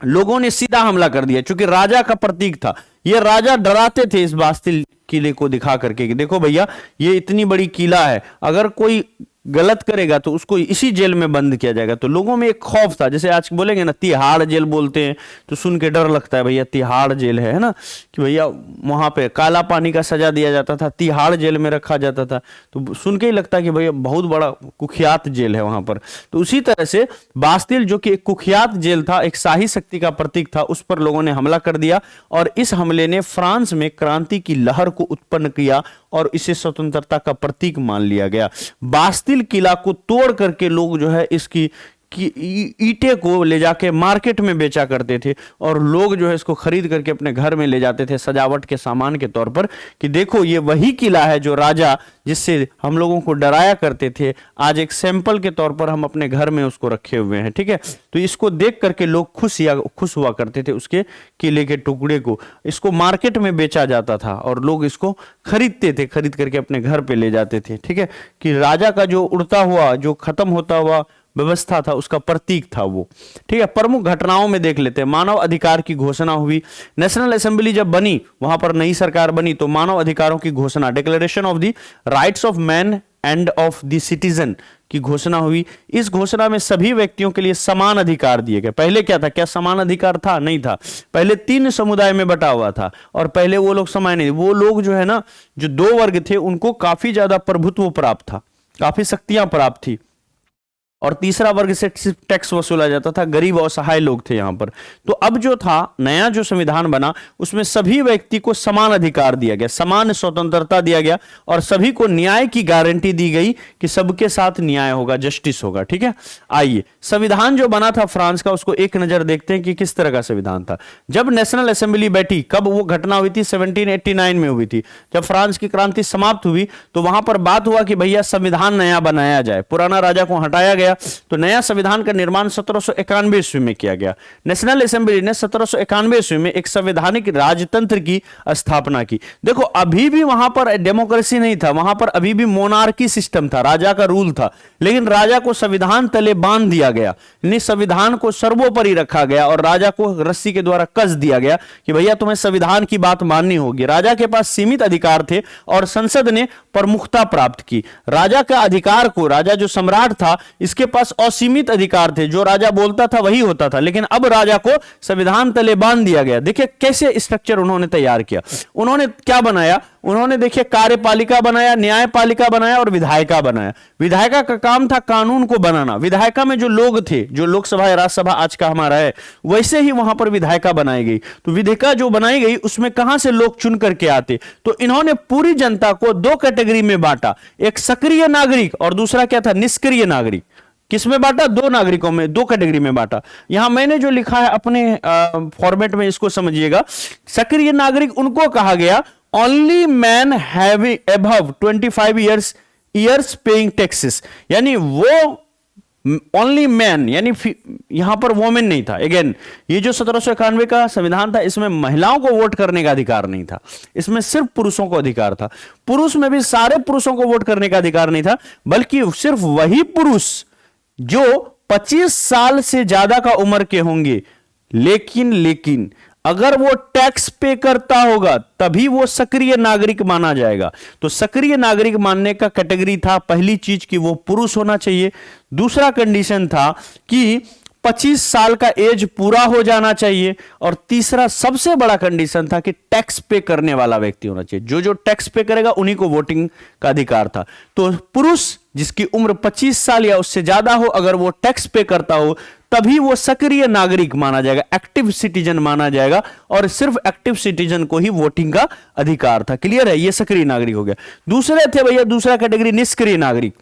लोगों ने सीधा हमला कर दिया क्योंकि राजा का प्रतीक था। ये राजा डराते थे इस बास्तिल किले को दिखा करके कि देखो भैया ये इतनी बड़ी किला है, अगर कोई गलत करेगा तो उसको इसी जेल में बंद किया जाएगा। तो लोगों में एक खौफ था, जैसे आज बोलेंगे ना तिहाड़ जेल बोलते हैं, तो सुन के डर लगता है भैया तिहाड़ जेल है ना, कि भैया वहां पे काला पानी का सजा दिया जाता था, तिहाड़ जेल में रखा जाता था, तो सुन के ही लगता है कि भैया बहुत बड़ा कुख्यात जेल है वहां पर। तो उसी तरह से बास्तिल जो कि एक कुख्यात जेल था, एक शाही शक्ति का प्रतीक था, उस पर लोगों ने हमला कर दिया और इस हमले ने फ्रांस में क्रांति की लहर को उत्पन्न किया और इसे स्वतंत्रता का प्रतीक मान लिया गया। बास्तिल किला को तोड़ करके लोग जो है इसकी ईंटे को ले जाके मार्केट में बेचा करते थे और लोग जो है इसको खरीद करके अपने घर में ले जाते थे सजावट के सामान के तौर पर, कि देखो ये वही किला है जो राजा जिससे हम लोगों को डराया करते थे, आज एक सैंपल के तौर पर हम अपने घर में उसको रखे हुए हैं। ठीक है, तो इसको देख करके लोग खुश हुआ करते थे, उसके किले के टुकड़े को। इसको मार्केट में बेचा जाता था और लोग इसको खरीदते थे, खरीद करके अपने घर पे ले जाते थे। ठीक है, कि राजा का जो उड़ता हुआ, जो खत्म होता हुआ व्यवस्था था उसका प्रतीक था वो। ठीक है, प्रमुख घटनाओं में देख लेते हैं। मानव अधिकार की घोषणा हुई, नेशनल असेंबली जब बनी, वहां पर नई सरकार बनी तो मानव अधिकारों की घोषणा, declaration of the rights of man end of the citizen की घोषणा हुई। इस घोषणा में सभी व्यक्तियों के लिए समान अधिकार दिए गए। पहले क्या था, क्या समान अधिकार था? नहीं था। पहले 3 समुदाय में बटा हुआ था और पहले वो लोग समान नहीं, वो लोग जो है ना, जो 2 वर्ग थे उनको काफी ज्यादा प्रभुत्व प्राप्त था, काफी शक्तियां प्राप्त थी और तीसरा वर्ग से टैक्स वसूला जाता था, गरीब और असहाय लोग थे यहां पर। तो अब जो था नया जो संविधान बना उसमें सभी व्यक्ति को समान अधिकार दिया गया, समान स्वतंत्रता दिया गया और सभी को न्याय की गारंटी दी गई कि सबके साथ न्याय होगा, जस्टिस होगा। ठीक है, आइए संविधान जो बना था फ्रांस का उसको एक नजर देखते हैं कि किस तरह का संविधान था। जब नेशनल असेंबली बैठी, कब वो घटना हुई थी? 1789 में हुई थी, जब फ्रांस की क्रांति समाप्त हुई। तो वहां पर बात हुआ कि भैया संविधान नया बनाया जाए, पुराना राजा को हटाया गया, तो नया संविधान का निर्माण 1791 ईस्वी में किया गया। नेशनल असेंबली ने 1791 ईस्वी में एक संवैधानिक राजतंत्र की स्थापना की। देखो अभी भी वहां पर डेमोक्रेसी नहीं था, वहां पर अभी भी मोनार्की सिस्टम था, राजा का रूल था, लेकिन राजा को संविधान तले बांध दिया गया, यानी संविधान को सर्वोपरि रखा गया और राजा को रस्सी के द्वारा कस दिया गया कि भैया तुम्हें संविधान की बात माननी होगी। राजा के पास सीमित अधिकार थे और संसद ने प्रमुखता प्राप्त की। राजा का अधिकार को, राजा जो सम्राट था, इस उसके पास असीमित अधिकार थे, जो राजा बोलता था वही होता था, लेकिन अब राजा को संविधान तले बांध दिया गया। देखिए कैसे स्ट्रक्चर उन्होंने तैयार किया। उन्होंने क्या बनाया, उन्होंने देखिए कार्यपालिका बनाया, न्यायपालिका बनाया और विधायिका बनाया। विधायिका का काम था कानून को बनाना। विधायिका में जो लोग थे, जो लोकसभा या राज्यसभा आज का हमारा है, वैसे ही वहां पर विधायिका बनाई गई। तो विधायिका जो बनाई गई उसमें कहां से लोग चुन करके आते, तो इन्होंने पूरी जनता को दो कैटेगरी में बांटा, एक सक्रिय नागरिक और दूसरा क्या था, निष्क्रिय नागरिक। किसमें बांटा, दो नागरिकों में, दो कैटेगरी में बांटा। यहां मैंने जो लिखा है अपने फॉर्मेट में, इसको समझिएगा। सक्रिय नागरिक उनको कहा गया only man having above 25 years paying taxes, यानी वो ओनली मैन, यानी यहां पर वोमेन नहीं था। अगेन, ये जो 1791 का संविधान था, इसमें महिलाओं को वोट करने का अधिकार नहीं था, इसमें सिर्फ पुरुषों को अधिकार था। पुरुष में भी सारे पुरुषों को वोट करने का अधिकार नहीं था, बल्कि सिर्फ वही पुरुष जो 25 साल से ज्यादा का उम्र के होंगे, लेकिन अगर वो टैक्स पे करता होगा तभी वो सक्रिय नागरिक माना जाएगा। तो सक्रिय नागरिक मानने का कैटेगरी था, पहली चीज कि वो पुरुष होना चाहिए, दूसरा कंडीशन था कि 25 साल का एज पूरा हो जाना चाहिए, और तीसरा सबसे बड़ा कंडीशन था कि टैक्स पे करने वाला व्यक्ति होना चाहिए। जो जो टैक्स पे करेगा उन्हीं को वोटिंग का अधिकार था। तो पुरुष जिसकी उम्र 25 साल या उससे ज्यादा हो, अगर वो टैक्स पे करता हो तभी वो सक्रिय नागरिक माना जाएगा, एक्टिव सिटीजन माना जाएगा, और सिर्फ एक्टिव सिटीजन को ही वोटिंग का अधिकार था। क्लियर है, ये सक्रिय नागरिक हो गया। दूसरे थे भैया, दूसरा कैटेगरी निष्क्रिय नागरिक।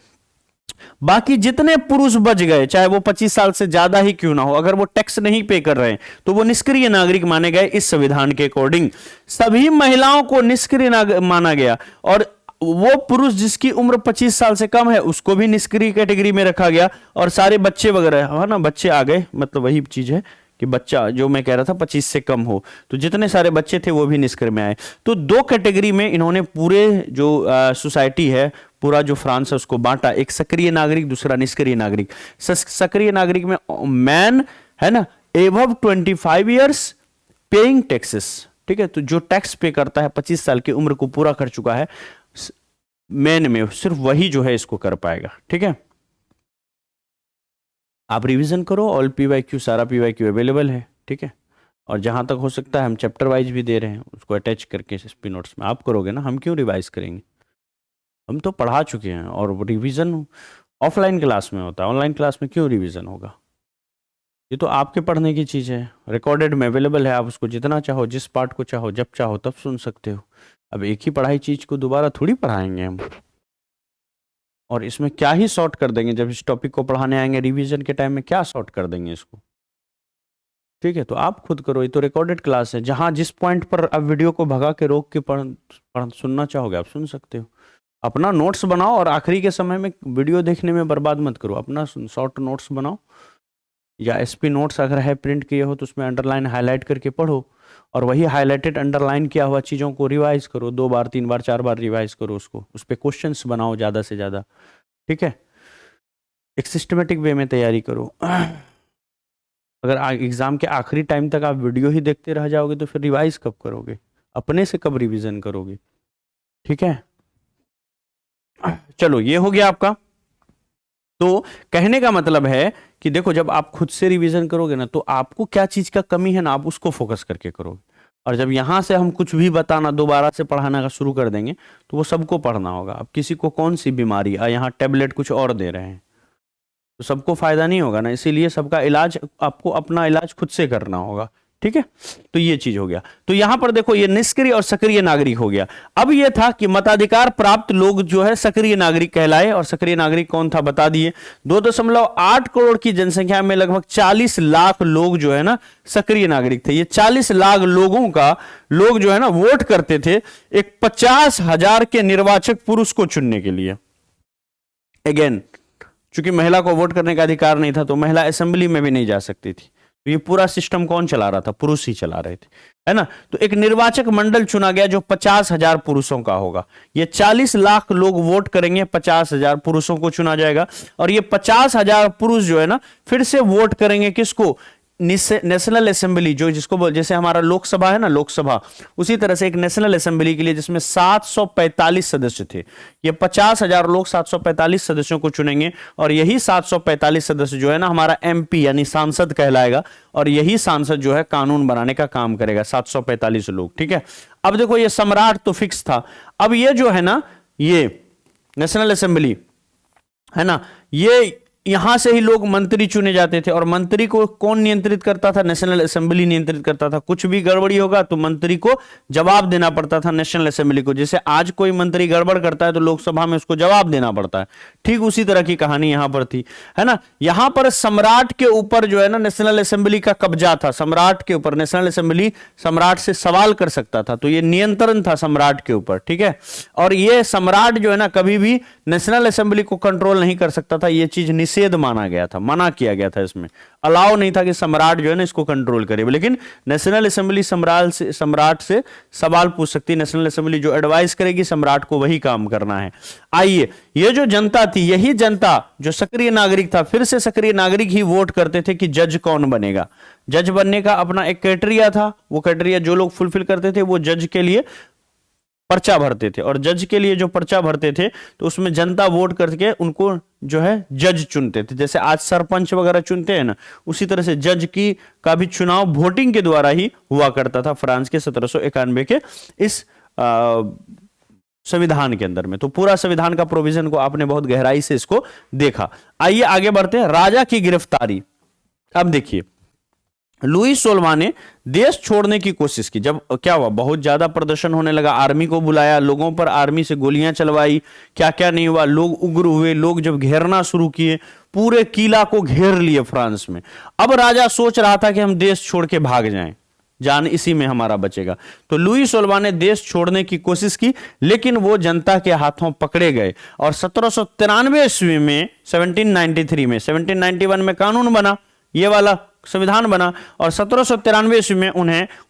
बाकी जितने पुरुष बच गए, चाहे वो 25 साल से ज्यादा ही क्यों ना हो, अगर वो टैक्स नहीं पे कर रहे हैं तो वो निष्क्रिय नागरिक माने गए। इस संविधान के अकॉर्डिंग सभी महिलाओं को निष्क्रिय माना गया, और वो पुरुष जिसकी उम्र 25 साल से कम है उसको भी निष्क्रिय कैटेगरी में रखा गया, और सारे बच्चे वगैरह, है ना, बच्चे आ गए, मतलब वही चीज है कि बच्चा जो मैं कह रहा था 25 से कम हो, तो जितने सारे बच्चे थे वो भी निष्क्रिय में आए। तो दो कैटेगरी में इन्होंने पूरे जो सोसाइटी है, पूरा जो फ्रांस है उसको बांटा, एक सक्रिय नागरिक, दूसरा निष्क्रिय नागरिक। सक्रिय नागरिक में मैन, है ना, एबव 25 ईयर्स पेइंग टैक्सेस, ठीक है, तो जो टैक्स पे करता है, 25 साल की उम्र को पूरा कर चुका है, मैन में सिर्फ वही जो है इसको कर पाएगा। ठीक है, आप रिवीजन करो, ऑल PYQ, सारा PYQ अवेलेबल है। ठीक है, और जहां तक हो सकता है हम चैप्टर वाइज भी दे रहे हैं, उसको अटैच करके SP नोट्स में आप करोगे ना, हम क्यों रिवाइज करेंगे, हम तो पढ़ा चुके हैं। और रिवीजन ऑफलाइन क्लास में होता है, ऑनलाइन क्लास में क्यों रिवीजन होगा, ये तो आपके पढ़ने की चीज़ है। रिकॉर्डेड में अवेलेबल है, आप उसको जितना चाहो, जिस पार्ट को चाहो, जब चाहो तब सुन सकते हो। अब एक ही पढ़ाई चीज को दोबारा थोड़ी पढ़ाएंगे हम, और इसमें क्या ही शॉर्ट कर देंगे, जब इस टॉपिक को पढ़ाने आएंगे रिवीजन के टाइम में क्या शॉर्ट कर देंगे इसको। ठीक है, तो आप खुद करो, ये तो रिकॉर्डेड क्लास है, जहां जिस पॉइंट पर आप वीडियो को भगा के रोक के सुनना चाहोगे आप सुन सकते हो। अपना नोट्स बनाओ, और आखिरी के समय में वीडियो देखने में बर्बाद मत करो, अपना शॉर्ट नोट्स बनाओ, या SP नोट्स अगर है प्रिंट किए हो तो उसमें अंडरलाइन हाईलाइट करके पढ़ो, और वही हाईलाइटेड अंडरलाइन किया हुआ चीज़ों को रिवाइज करो, 2 बार 3 बार 4 बार रिवाइज करो उसको, उस पर क्वेश्चंस बनाओ ज़्यादा से ज़्यादा। ठीक है, एक सिस्टमेटिक वे में तैयारी करो। अगर एग्जाम के आखिरी टाइम तक आप वीडियो ही देखते रह जाओगे तो फिर रिवाइज कब करोगे, अपने से कब रिवीजन करोगे। ठीक है, चलो ये हो गया आपका। तो कहने का मतलब है कि देखो, जब आप खुद से रिवीजन करोगे ना, तो आपको क्या चीज का कमी है ना, आप उसको फोकस करके करोगे। और जब यहां से हम कुछ भी बताना, दोबारा से पढ़ाना का शुरू कर देंगे, तो वो सबको पढ़ना होगा। अब किसी को कौन सी बीमारी, यहाँ टैबलेट कुछ और दे रहे हैं, तो सबको फायदा नहीं होगा ना, इसीलिए सबका इलाज, आपको अपना इलाज खुद से करना होगा। ठीक है, तो ये चीज हो गया। तो यहां पर देखो, ये निष्क्रिय और सक्रिय नागरिक हो गया। अब ये था कि मताधिकार प्राप्त लोग जो है सक्रिय नागरिक कहलाए, और सक्रिय नागरिक कौन था बता दिए। 2.8 करोड़ की जनसंख्या में लगभग 40 लाख लोग जो है ना सक्रिय नागरिक थे। ये 40 लाख लोग जो है ना वोट करते थे एक 50,000 के निर्वाचक पुरुष को चुनने के लिए। अगेन, चूंकि महिला को वोट करने का अधिकार नहीं था, तो महिला असेंबली में भी नहीं जा सकती थी। तो ये पूरा सिस्टम कौन चला रहा था, पुरुष ही चला रहे थे, है ना। तो एक निर्वाचक मंडल चुना गया जो 50,000 पुरुषों का होगा। ये 40 लाख लोग वोट करेंगे, 50,000 पुरुषों को चुना जाएगा, और ये 50,000 पुरुष जो है ना फिर से वोट करेंगे किसको, नेशनल असेंबली जो जिसको बोल जैसे हमारा लोकसभा है ना, लोकसभा, उसी तरह से एक नेशनल असेंबली के लिए जिसमें 745 सदस्य थे। ये 50,000 लोग 745 सदस्यों को चुनेंगे और यही 745 सदस्य जो है ना हमारा एमपी यानी सांसद कहलाएगा और यही सांसद जो है कानून बनाने का काम करेगा, 745 लोग। ठीक है, अब देखो ये सम्राट तो फिक्स था। अब ये जो है ना, ये नेशनल असेंबली है ना, ये यहां से ही लोग मंत्री चुने जाते थे और मंत्री को कौन नियंत्रित करता था? नेशनल असेंबली नियंत्रित करता था। कुछ भी गड़बड़ी होगा तो मंत्री को जवाब देना पड़ता था नेशनल असेंबली को। जैसे आज कोई मंत्री गड़बड़ करता है तो लोकसभा में उसको जवाब देना पड़ता है, ठीक उसी तरह की कहानी यहां पर थी, है ना। यहां पर सम्राट के ऊपर जो है ना नेशनल असेंबली का कब्जा था, सम्राट के ऊपर नेशनल असेंबली सम्राट से सवाल कर सकता था, तो ये नियंत्रण था सम्राट के ऊपर। ठीक है, और ये सम्राट जो है ना कभी भी नेशनल असेंबली को कंट्रोल नहीं कर सकता था, ये चीज निषेध माना गया था, मना किया गया था, इसमें अलाउ नहीं था कि सम्राट जो है ना इसको कंट्रोल करे। लेकिन नेशनल असेंबली सम्राट से सवाल पूछ सकती है, नेशनल असेंबली जो एडवाइस करेगी सम्राट को वही काम करना है। आइए, ये जो जनता थी, यही जनता जो सक्रिय नागरिक था, फिर से सक्रिय नागरिक ही वोट करते थे कि जज कौन बनेगा। जज बनने का अपना एक क्राइटेरिया था, वो क्राइटेरिया जो लोग फुलफिल करते थे वो जज के लिए पर्चा भरते थे और जज के लिए जो पर्चा भरते थे तो उसमें जनता वोट करके उनको जो है जज चुनते थे। जैसे आज सरपंच वगैरह चुनते हैं ना, उसी तरह से जज की का भी चुनाव वोटिंग के द्वारा ही हुआ करता था फ्रांस के 1791 के इस संविधान के अंदर में। तो पूरा संविधान का प्रोविजन को आपने बहुत गहराई से इसको देखा। आइए आगे बढ़ते हैं। राजा की गिरफ्तारी। अब देखिए, लुई 16वां ने देश छोड़ने की कोशिश की। जब क्या हुआ, बहुत ज्यादा प्रदर्शन होने लगा, आर्मी को बुलाया, लोगों पर आर्मी से गोलियां चलवाई, क्या क्या नहीं हुआ, लोग उग्र हुए, लोग जब घेरना शुरू किए, पूरे किला को घेर लिए फ्रांस में। अब राजा सोच रहा था कि हम देश छोड़ के भाग जाएं, जान इसी में हमारा बचेगा। तो लुई 16वां ने देश छोड़ने की कोशिश की, लेकिन वो जनता के हाथों पकड़े गए और 1793 ईस्वी में 1791 में कानून बना, ये वाला संविधान बना और 1793 ईस्वी में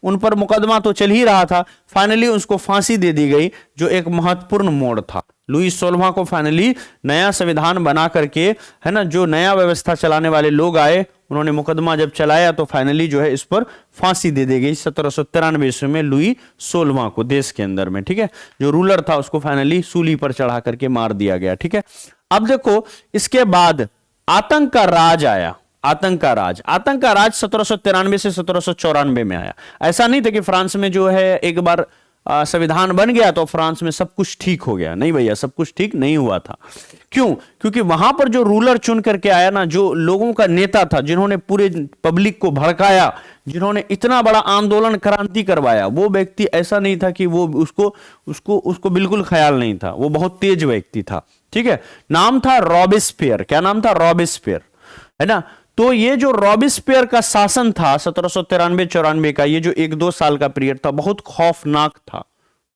उन पर मुकदमा तो चल ही रहा था, फाइनली उसको फांसी दे दी गई, जो एक महत्वपूर्ण मोड़ था। लुई 16वां को फाइनली नया संविधान बना करके, है ना, जो नया व्यवस्था चलाने वाले लोग आए, उन्होंने मुकदमा जब चलाया तो फाइनली जो है इस पर फांसी दे दी गई 1793 ईस्वी में लुई 16वां को देश के अंदर में। ठीक है, जो रूलर था उसको फाइनली सूली पर चढ़ा करके मार दिया गया। ठीक है, अब देखो इसके बाद आतंक का राज आया। आतंक का राज 1793 से 1794 में आया। ऐसा नहीं था कि फ्रांस में जो है एक बार संविधान बन गया तो फ्रांस में सब कुछ ठीक हो गया, नहीं भैया, सब कुछ ठीक नहीं हुआ था। क्यों? क्योंकि वहां पर जो रूलर चुन करके आया ना, जो लोगों का नेता था, जिन्होंने पूरे पब्लिक को भड़काया, जिन्होंने इतना बड़ा आंदोलन क्रांति करवाया, वो व्यक्ति ऐसा नहीं था कि वो उसको बिल्कुल ख्याल नहीं था, वो बहुत तेज व्यक्ति था। ठीक है, नाम था रॉबेस्पियर। क्या नाम था? रॉबेस्पियर, है ना। तो ये जो रॉबेस्पियर का शासन था 1793-94 का, ये जो 1-2 साल का पीरियड था, बहुत खौफनाक था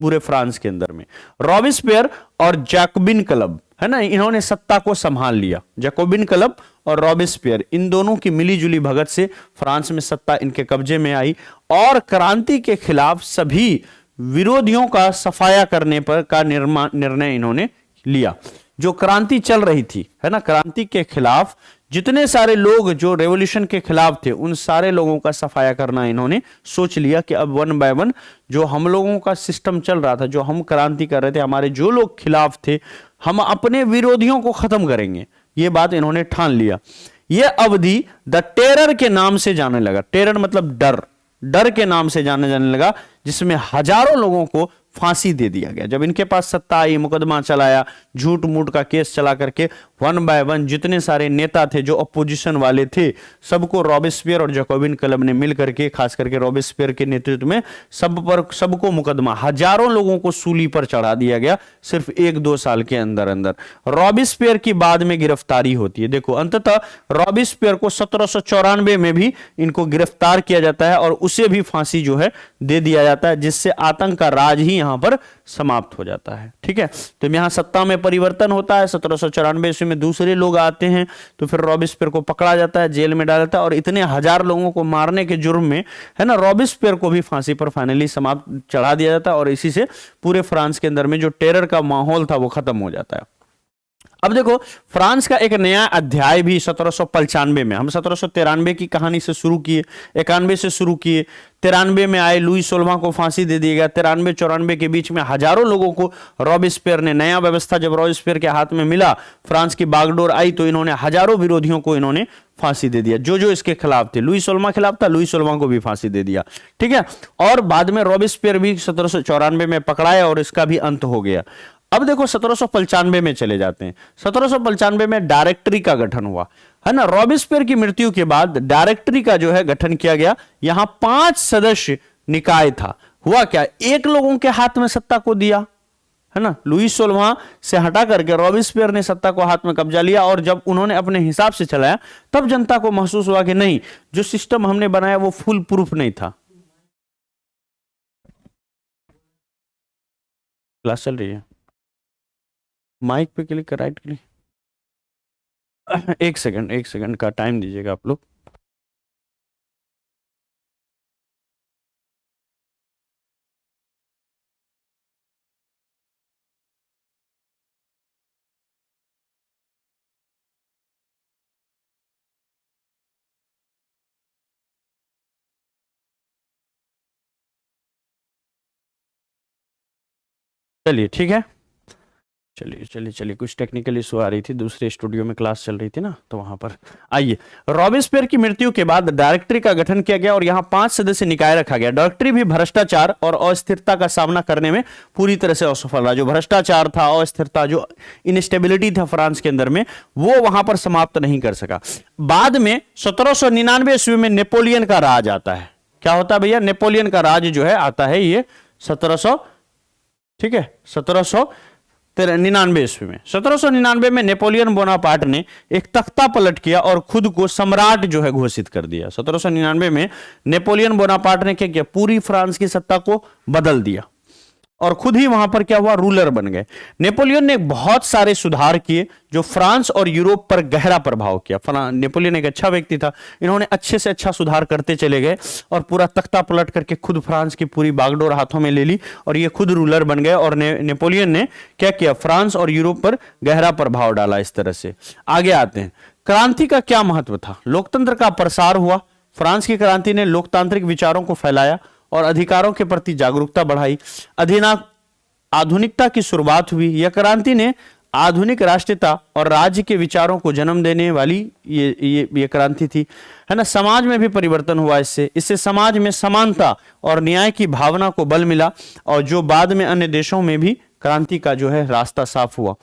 पूरे फ्रांस के अंदर में। रॉबेस्पियर और जैकोबिन क्लब, है ना, इन्होंने सत्ता को संभाल लिया। जैकोबिन क्लब और रॉबेस्पियर, इन दोनों की मिलीजुली भगत से फ्रांस में सत्ता इनके कब्जे में आई और क्रांति के खिलाफ सभी विरोधियों का सफाया करने पर का निर्णय इन्होंने लिया। जो क्रांति चल रही थी, है ना, क्रांति के खिलाफ जितने सारे लोग जो रेवोल्यूशन के खिलाफ थे, उन सारे लोगों का सफाया करना इन्होंने सोच लिया कि अब 1 बाय 1 जो हम लोगों का सिस्टम चल रहा था, जो हम क्रांति कर रहे थे, हमारे जो लोग खिलाफ थे, हम अपने विरोधियों को खत्म करेंगे। ये बात इन्होंने ठान लिया। यह अवधि द टेरर के नाम से जाने लगा। टेरर मतलब डर, डर के नाम से जाने लगा, जिसमें हजारों लोगों को फांसी दे दिया गया। जब इनके पास सत्ता आई, मुकदमा चलाया, झूठ मूठ का केस चला करके 1 बाय 1 जितने सारे नेता थे जो अपोजिशन वाले थे, सबको रॉबेस्पियर और जैकोबिन क्लब ने मिल करके, खास करके रॉबेस्पियर के नेतृत्व में सबको मुकदमा, हजारों लोगों को सूली पर चढ़ा दिया गया सिर्फ 1-2 साल के अंदर अंदर। रॉबेस्पियर की बाद में गिरफ्तारी होती है। देखो, अंततः रॉबेस्पियर को 1794 में भी इनको गिरफ्तार किया जाता है और उसे भी फांसी जो है दे दिया जाता है, जिससे आतंक का राज ही यहां पर समाप्त हो जाता है। ठीक है, तो यहां सत्ता में परिवर्तन होता है। 1794 ईस्वी में दूसरे लोग आते हैं, तो फिर रॉबेस्पियर को पकड़ा जाता है, जेल में डाला जाता है और इतने हजार लोगों को मारने के जुर्म में, है ना, रॉबेस्पियर को भी फांसी पर फाइनली समाप्त चढ़ा दिया जाता है और इसी से पूरे फ्रांस के अंदर में जो टेरर का माहौल था वो खत्म हो जाता है। अब देखो, फ्रांस का एक नया अध्याय भी 1795 में, हम 1793 की कहानी से शुरू किए, 91 से शुरू किए, 93 में आए, लुई 16 को फांसी दे दिया गया, 93-94 के बीच में हजारों लोगों को रॉबेस्पियर ने, नया व्यवस्था जब रॉबेस्पियर के हाथ में मिला, फ्रांस की बागडोर आई, तो इन्होंने हजारों विरोधियों को इन्होंने फांसी दे दिया, जो जो इसके खिलाफ थे। लुई 16 खिलाफ था, लुई 16 को भी फांसी दे दिया, ठीक है। और बाद में रॉबेस्पियर भी 1794 में पकड़ाया और इसका भी अंत हो गया। अब देखो 1795 में चले जाते हैं। 1795 में डायरेक्टरी का गठन हुआ, है ना। रॉबेस्पियर की मृत्यु के बाद डायरेक्टरी का जो है गठन किया गया। यहां 5 सदस्य निकाय था। हुआ क्या, एक लोगों के हाथ में सत्ता को दिया, है ना। लुई 16 से हटा करके रॉबेस्पियर ने सत्ता को हाथ में कब्जा लिया, और जब उन्होंने अपने हिसाब से चलाया, तब जनता को महसूस हुआ कि नहीं, जो सिस्टम हमने बनाया वो फुल प्रूफ नहीं था। क्लास चल रही है, माइक पे क्लिक कर, राइट क्लिक। एक सेकंड का टाइम दीजिएगा आप लोग। चलिए ठीक है, चलिए कुछ टेक्निकल इशू आ रही थी, दूसरे स्टूडियो में क्लास चल रही थी ना, तो वहां पर। आइए, रॉबेस्पियर की मृत्यु के बाद डायरेक्टरी का गठन किया गया और यहां 5 सदस्य निकाय रखा गया। डायरेक्टरी भी भ्रष्टाचार और अस्थिरता का सामना करने में पूरी तरह से असफल रहा। जो भ्रष्टाचार था, अस्थिरता, जो इनस्टेबिलिटी था फ्रांस के अंदर में, वो वहां पर समाप्त नहीं कर सका। बाद में 1799 ईस्वी में नेपोलियन का राज आता है। क्या होता है भैया, नेपोलियन का राज जो है आता है, ये 1700, ठीक है, 1799 ईस्वी में। 1799 में नेपोलियन बोनापार्ट ने एक तख्ता पलट किया और खुद को सम्राट जो है घोषित कर दिया। 1799 में नेपोलियन बोनापार्ट ने क्या किया, पूरी फ्रांस की सत्ता को बदल दिया और खुद ही वहां पर क्या हुआ, रूलर बन गए। नेपोलियन ने बहुत सारे सुधार किए जो फ्रांस और यूरोप पर गहरा प्रभाव किया। नेपोलियन एक अच्छा व्यक्ति था, इन्होंने अच्छे से अच्छा सुधार करते चले गए और पूरा तख्ता पलट करके खुद फ्रांस की पूरी बागडोर हाथों में ले ली और ये खुद रूलर बन गए। और नेपोलियन ने क्या किया, फ्रांस और यूरोप पर गहरा प्रभाव डाला। इस तरह से आगे आते हैं। क्रांति का क्या महत्व था, लोकतंत्र का प्रसार हुआ। फ्रांस की क्रांति ने लोकतांत्रिक विचारों को फैलाया और अधिकारों के प्रति जागरूकता बढ़ाई। आधुनिकता की शुरुआत हुई। यह क्रांति ने आधुनिक राष्ट्रीयता और राज्य के विचारों को जन्म देने वाली ये क्रांति थी, है ना। समाज में भी परिवर्तन हुआ इससे समाज में समानता और न्याय की भावना को बल मिला और जो बाद में अन्य देशों में भी क्रांति का जो है रास्ता साफ हुआ।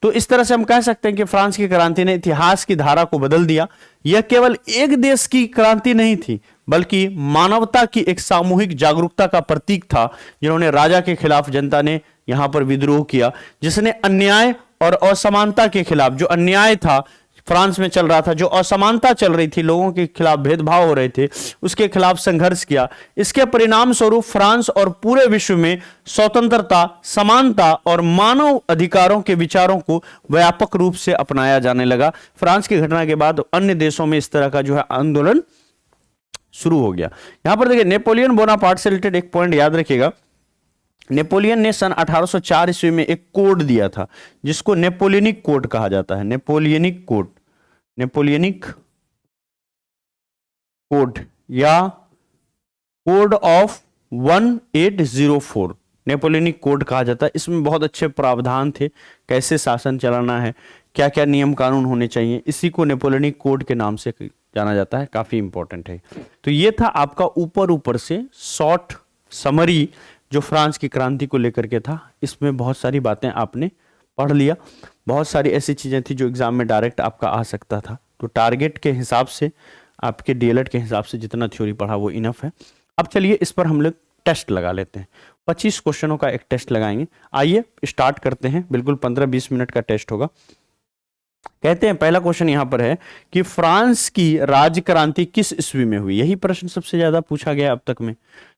तो इस तरह से हम कह सकते हैं कि फ्रांस की क्रांति ने इतिहास की धारा को बदल दिया। यह केवल एक देश की क्रांति नहीं थी, बल्कि मानवता की एक सामूहिक जागरूकता का प्रतीक था। जिन्होंने राजा के खिलाफ जनता ने यहां पर विद्रोह किया, जिसने अन्याय और असमानता के खिलाफ, जो अन्याय था फ्रांस में चल रहा था, जो असमानता चल रही थी, लोगों के खिलाफ भेदभाव हो रहे थे, उसके खिलाफ संघर्ष किया। इसके परिणाम स्वरूप फ्रांस और पूरे विश्व में स्वतंत्रता, समानता और मानव अधिकारों के विचारों को व्यापक रूप से अपनाया जाने लगा। फ्रांस की घटना के बाद अन्य देशों में इस तरह का जो है आंदोलन शुरू हो गया। यहां पर देखिए, नेपोलियन बोनापार्ट से रिलेटेड एक पॉइंट याद रखिएगा। नेपोलियन ने सन 1804 ईस्वी में एक कोड दिया था, जिसको नेपोलियनिक कोड कहा जाता है। नेपोलियनिक कोड, नेपोलियनिक कोड या कोड ऑफ 1804 नेपोलियनिक कोड कहा जाता है। इसमें बहुत अच्छे प्रावधान थे, कैसे शासन चलाना है, क्या क्या नियम कानून होने चाहिए। इसी को नेपोलियनिक कोड के नाम से जाना जाता है, काफी इंपॉर्टेंट है। तो ये था आपका ऊपर से शॉर्ट समरी जो फ्रांस की क्रांति को लेकर के था। इसमें बहुत सारी बातें आपने पढ़ लिया, बहुत सारी ऐसी चीजें थी जो एग्जाम में डायरेक्ट आपका आ सकता था। तो टारगेट के हिसाब से, आपके डीएलएड के हिसाब से जितना थ्योरी पढ़ा वो इनफ है। अब चलिए इस पर हम लोग टेस्ट लगा लेते हैं। 25 क्वेश्चनों का एक टेस्ट लगाएंगे। आइए स्टार्ट करते हैं। बिल्कुल 15-20 मिनट का टेस्ट होगा। कहते हैं, पहला क्वेश्चन यहां पर है कि फ्रांस की राज क्रांति किस ईस्वी में हुई। यही प्रश्न सबसे ज्यादा पूछा गया अब तक में।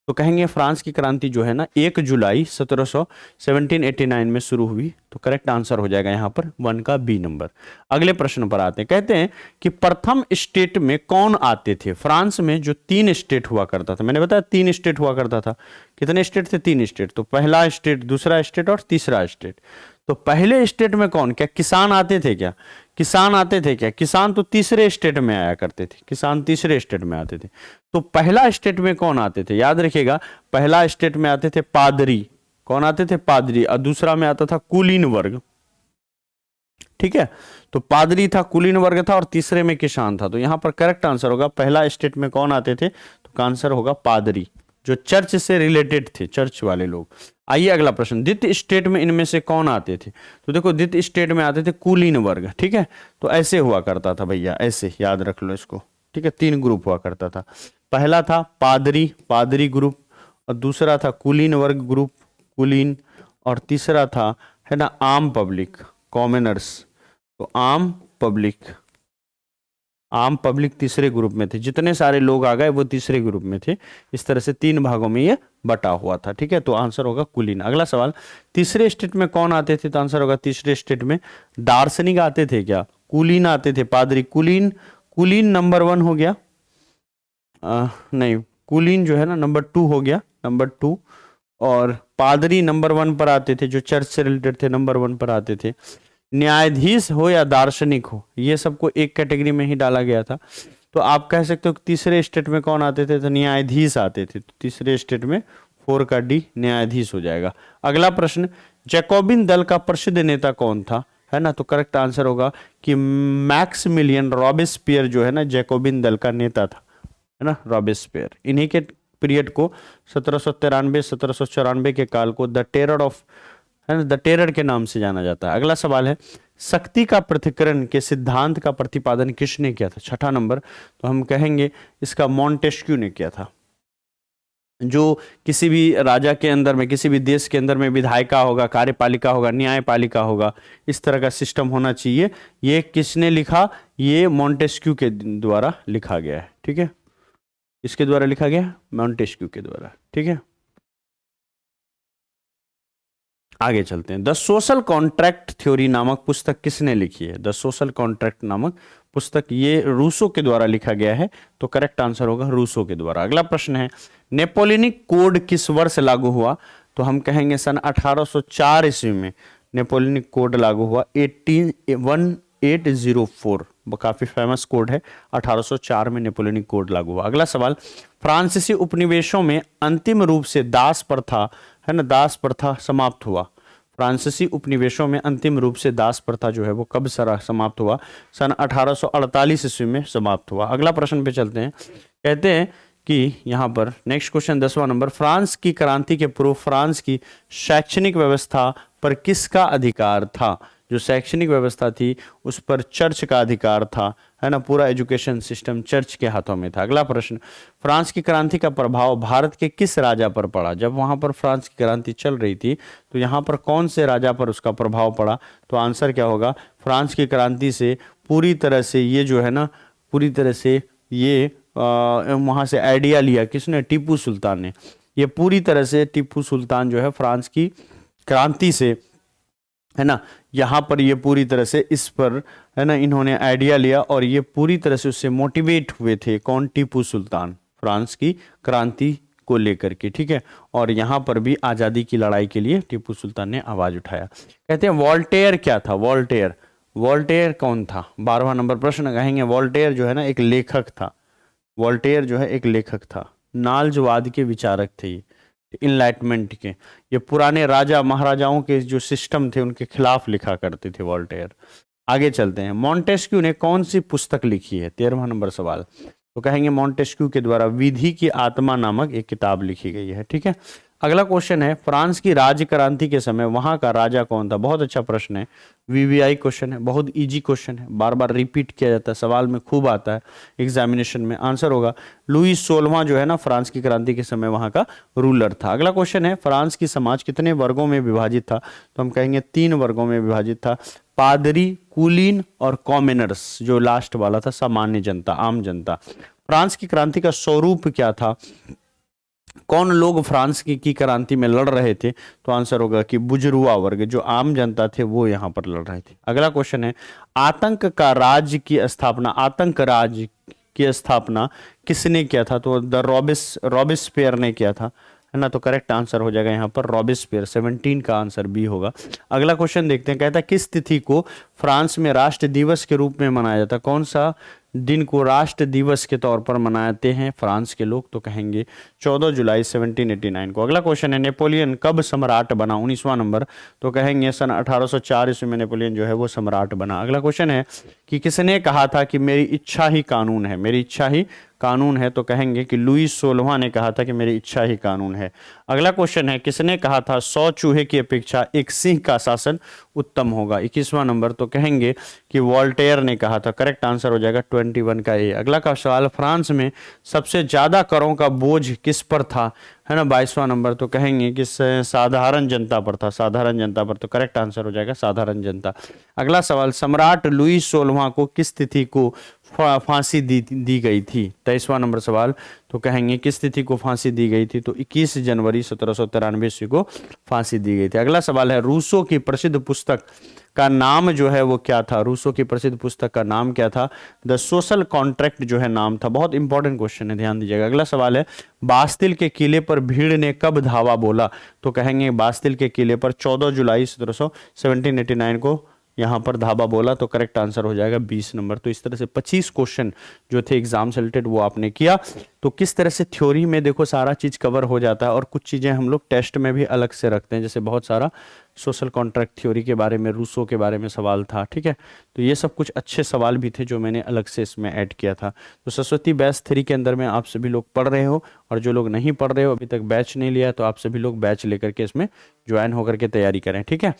तो कहेंगे फ्रांस की क्रांति जो है ना 1 जुलाई 1789 में शुरू हुई। तो करेक्ट आंसर हो जाएगा यहाँ पर 1 का बी नंबर। अगले प्रश्न पर आते हैं। कहते हैं कि प्रथम स्टेट में कौन आते थे? फ्रांस में जो 3 स्टेट हुआ करता था, मैंने बताया 3 स्टेट हुआ करता था। कितने स्टेट थे? 3 स्टेट। तो पहला स्टेट, दूसरा स्टेट और तीसरा स्टेट। तो पहले स्टेट में कौन? क्या किसान आते थे? क्या किसान आते थे? क्या किसान तो तीसरे स्टेट में आया करते थे, किसान तीसरे स्टेट में आते थे। तो पहला स्टेट में कौन आते थे? याद रखिएगा, पहला स्टेट में आते थे पादरी। कौन आते थे? पादरी। और दूसरा में आता था कुलीन वर्ग। ठीक है, तो पादरी था, कुलीन वर्ग था और तीसरे में किसान था। तो यहां पर करेक्ट आंसर होगा पहला स्टेट में कौन आते थे? तो आंसर होगा पादरी, जो चर्च से रिलेटेड थे, चर्च वाले लोग। आइए अगला प्रश्न। द्वितीय स्टेट में इनमें से कौन आते थे? तो देखो द्वितीय स्टेट में आते थे कुलीन वर्ग। ठीक है, तो ऐसे हुआ करता था भैया, ऐसे याद रख लो इसको। ठीक है, 3 ग्रुप हुआ करता था। पहला था पादरी, पादरी ग्रुप, और दूसरा था कुलीन वर्ग ग्रुप, कुलीन, और तीसरा था है ना आम पब्लिक, कॉमनर्स। तो आम पब्लिक, आम पब्लिक तीसरे ग्रुप में थे। जितने सारे लोग आ गए वो तीसरे ग्रुप में थे। इस तरह से 3 भागों में ये बटा हुआ था। ठीक है, तो आंसर होगा कुलीन। अगला सवाल, तीसरे स्टेट में कौन आते थे? तो आंसर होगा तीसरे स्टेट में दार्शनिक आते थे। क्या कुलीन आते थे? पादरी, कुलीन, कुलीन नंबर 1 हो गया। नहीं, कुलीन जो है ना नंबर 2 हो गया, नंबर 2। और पादरी नंबर 1 पर आते थे, जो चर्च से रिलेटेड थे, नंबर 1 पर आते थे। न्यायाधीश हो या दार्शनिक हो, ये सबको एक कैटेगरी में ही डाला गया था। तो आप कह सकते हो कि तीसरे स्टेट में कौन आते थे? तो न्यायाधीश आते थे। तो तीसरे स्टेट में 4 का डी न्यायाधीश हो जाएगा। अगला प्रश्न, जैकोबिन दल का प्रसिद्ध नेता कौन था? है ना, तो करेक्ट आंसर होगा कि मैक्सिमिलियन रॉबेस्पियर जो है ना जैकोबिन दल का नेता था, है ना, रॉबेस्पियर। इन्हीं के पीरियड को 1793 1794 के काल को द टेरर ऑफ, है ना, द टेरर के नाम से जाना जाता है। अगला सवाल है, शक्ति का पृथक्करण के सिद्धांत का प्रतिपादन किसने किया था? 6ठा नंबर। तो हम कहेंगे इसका मॉन्टेस्क्यू ने किया था। जो किसी भी राजा के अंदर में, किसी भी देश के अंदर में विधायिका होगा, कार्यपालिका होगा, न्यायपालिका होगा, इस तरह का सिस्टम होना चाहिए। ये किसने लिखा? ये मॉन्टेस्क्यू के द्वारा लिखा गया है। ठीक है, इसके द्वारा लिखा गया, मॉन्टेस्क्यू के द्वारा। ठीक है, आगे चलते हैं। द सोशल कॉन्ट्रैक्ट थ्योरी नामक पुस्तक किसने लिखी है? द सोशल कॉन्ट्रैक्ट नामक पुस्तक ये रूसो के द्वारा लिखा गया है। तो करेक्ट आंसर होगा रूसो के द्वारा। अगला प्रश्न है, नेपोलियनिक कोड किस वर्ष लागू हुआ? तो हम कहेंगे सन 1804 ईस्वी में नेपोलियनिक कोड लागू हुआ। 1804 काफी फेमस कोड है। 1804 में नेपोलियनिक कोड लागू हुआ। अगला सवाल, फ्रांसीसी उपनिवेशों में अंतिम रूप से दास प्रथा, है ना, दास प्रथा समाप्त हुआ। फ्रांसीसी उपनिवेशों में अंतिम रूप से दास प्रथा जो है वो कब समाप्त हुआ? सन 1848 ईस्वी में समाप्त हुआ। अगला प्रश्न पे चलते हैं। कहते हैं कि यहाँ पर नेक्स्ट क्वेश्चन 10वां नंबर, फ्रांस की क्रांति के पूर्व फ्रांस की शैक्षणिक व्यवस्था पर किसका अधिकार था? जो शैक्षणिक व्यवस्था थी उस पर चर्च का अधिकार था, है ना, पूरा एजुकेशन सिस्टम चर्च के हाथों में था। अगला प्रश्न, फ्रांस की क्रांति का प्रभाव भारत के किस राजा पर पड़ा? जब वहां पर फ्रांस की क्रांति चल रही थी तो यहाँ पर कौन से राजा पर उसका प्रभाव पड़ा? तो आंसर क्या होगा? फ्रांस की क्रांति से पूरी तरह से ये जो है ना, पूरी तरह से ये वहां से आइडिया लिया किसने? टीपू सुल्तान ने। ये पूरी तरह से टीपू सुल्तान जो है फ्रांस की क्रांति से, है ना, यहाँ पर ये पूरी तरह से इस पर, है ना, इन्होंने आइडिया लिया और ये पूरी तरह से उससे मोटिवेट हुए थे। कौन? टीपू सुल्तान, फ्रांस की क्रांति को लेकर के। ठीक है, और यहाँ पर भी आज़ादी की लड़ाई के लिए टीपू सुल्तान ने आवाज उठाया। कहते हैं वॉल्टेयर क्या था? वॉल्टेयर, वॉल्टेयर कौन था? 12वां नंबर प्रश्न कहेंगे। वॉल्टेयर जो है ना एक लेखक था। वॉल्टेयर जो है एक लेखक था, नालजवाद के विचारक थे, ये इनलाइटमेंट के, ये पुराने राजा महाराजाओं के जो सिस्टम थे उनके खिलाफ लिखा करते थे वॉल्टेयर। आगे चलते हैं, मॉन्टेस्क्यू ने कौन सी पुस्तक लिखी है? 13वां नंबर सवाल। तो कहेंगे मॉन्टेस्क्यू के द्वारा विधि की आत्मा नामक एक किताब लिखी गई है। ठीक है, अगला क्वेश्चन है, फ्रांस की राज्य क्रांति के समय वहां का राजा कौन था? बहुत अच्छा प्रश्न है, वीवीआई क्वेश्चन है, बहुत इजी क्वेश्चन है, बार बार रिपीट किया जाता है, सवाल में खूब आता है एग्जामिनेशन में। आंसर होगा लुई 16वां जो है ना फ्रांस की क्रांति के समय वहां का रूलर था। अगला क्वेश्चन है, फ्रांस की समाज कितने वर्गों में विभाजित था? तो हम कहेंगे 3 वर्गों में विभाजित था, पादरी, कुलीन और कॉमनर्स, जो लास्ट वाला था सामान्य जनता, आम जनता। फ्रांस की क्रांति का स्वरूप क्या था? कौन लोग फ्रांस की क्रांति में लड़ रहे थे? तो आंसर होगा कि बुजुर्गा वर्ग, जो आम जनता थे वो यहां पर लड़ रहे थे। अगला क्वेश्चन है, आतंक का राज की स्थापना, आतंक राज की स्थापना किसने किया था? तो द रॉबिस्पेयर ने किया था, है ना। तो करेक्ट आंसर हो जाएगा यहाँ पर रॉबिस्पेयर, 17 का आंसर बी होगा। अगला क्वेश्चन देखते हैं, कहता है किस तिथि को फ्रांस में राष्ट्र दिवस के रूप में मनाया जाता है? कौन सा दिन को राष्ट्र दिवस के तौर पर मनाते हैं फ्रांस के लोग? तो कहेंगे 14 जुलाई 1789 को। अगला क्वेश्चन है, नेपोलियन कब सम्राट बना? 19वां नंबर। तो कहेंगे सन 1804 ईस्वी में नेपोलियन जो है वो सम्राट बना। अगला क्वेश्चन है कि किसने कहा था कि मेरी इच्छा ही कानून है? मेरी इच्छा ही कानून है। तो कहेंगे कि लुई 16वां ने कहा था कि मेरी इच्छा ही कानून है। अगला क्वेश्चन है, किसने कहा था 100 चूहे की अपेक्षा एक सिंह का शासन उत्तम होगा? 21वां नंबर। तो कहेंगे कि वॉल्टेयर ने कहा था। करेक्ट आंसर हो जाएगा 21 का ए। अगला का सवाल, फ्रांस में सबसे ज्यादा करों का बोझ किस पर था? है ना, 22वां नंबर। तो कहेंगे कि साधारण जनता पर था, साधारण जनता पर। तो करेक्ट आंसर हो जाएगा साधारण जनता। अगला सवाल, सम्राट लुई 16वां को किस तिथि को फांसी दी गई थी? 23वां नंबर सवाल। तो कहेंगे किस तिथि को फांसी दी गई थी? तो 21 जनवरी 1793 ईस्वी को फांसी दी गई थी। अगला सवाल है, रूसो की प्रसिद्ध पुस्तक का नाम जो है वो क्या था? रूसो की प्रसिद्ध पुस्तक का नाम क्या था? द सोशल कॉन्ट्रैक्ट जो है नाम था। बहुत इंपॉर्टेंट क्वेश्चन है, ध्यान दीजिएगा। अगला सवाल है, बास्तिल के किले पर भीड़ ने कब धावा बोला? तो कहेंगे बास्तिल के किले पर 14 जुलाई 1789 को यहां पर धावा बोला। तो करेक्ट आंसर हो जाएगा 20 नंबर। तो इस तरह से 25 क्वेश्चन जो थे एग्जाम से रिलेटेड वो आपने किया। तो किस तरह से थ्योरी में देखो सारा चीज कवर हो जाता है, और कुछ चीजें हम लोग टेस्ट में भी अलग से रखते हैं, जैसे बहुत सारा सोशल कॉन्ट्रैक्ट थ्योरी के बारे में, रूसो के बारे में सवाल था, ठीक है। तो ये सब कुछ अच्छे सवाल भी थे जो मैंने अलग से इसमें ऐड किया था। तो सरस्वती बैच 3 के अंदर में आप सभी लोग पढ़ रहे हो, और जो लोग नहीं पढ़ रहे हो, अभी तक बैच नहीं लिया, तो आप सभी लोग बैच लेकर के इसमें ज्वाइन होकर के तैयारी करें, ठीक है।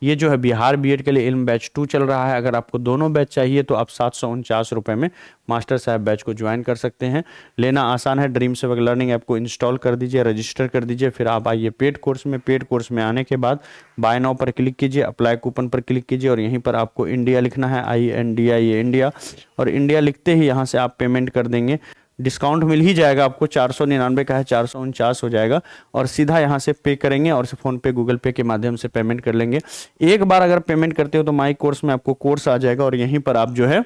ये जो है बिहार बीएड के लिए इल्म बैच 2 चल रहा है। अगर आपको दोनों बैच चाहिए तो आप 749 रुपए में मास्टर साहब बैच को ज्वाइन कर सकते हैं। लेना आसान है, ड्रीम सेवक लर्निंग ऐप को इंस्टॉल कर दीजिए, रजिस्टर कर दीजिए, फिर आप आइए पेड कोर्स में। पेड कोर्स में आने के बाद बाय नाउ पर क्लिक कीजिए, अप्लाई कूपन पर क्लिक कीजिए, और यहीं पर आपको इंडिया लिखना है, INDIA इंडिया, और इंडिया लिखते ही यहाँ से आप पेमेंट कर देंगे। डिस्काउंट मिल ही जाएगा आपको, 499 का है, 449 हो जाएगा, और सीधा यहाँ से पे करेंगे, और फोन पे गूगल पे के माध्यम से पेमेंट कर लेंगे। एक बार अगर पेमेंट करते हो तो माई कोर्स में आपको कोर्स आ जाएगा, और यहीं पर आप जो है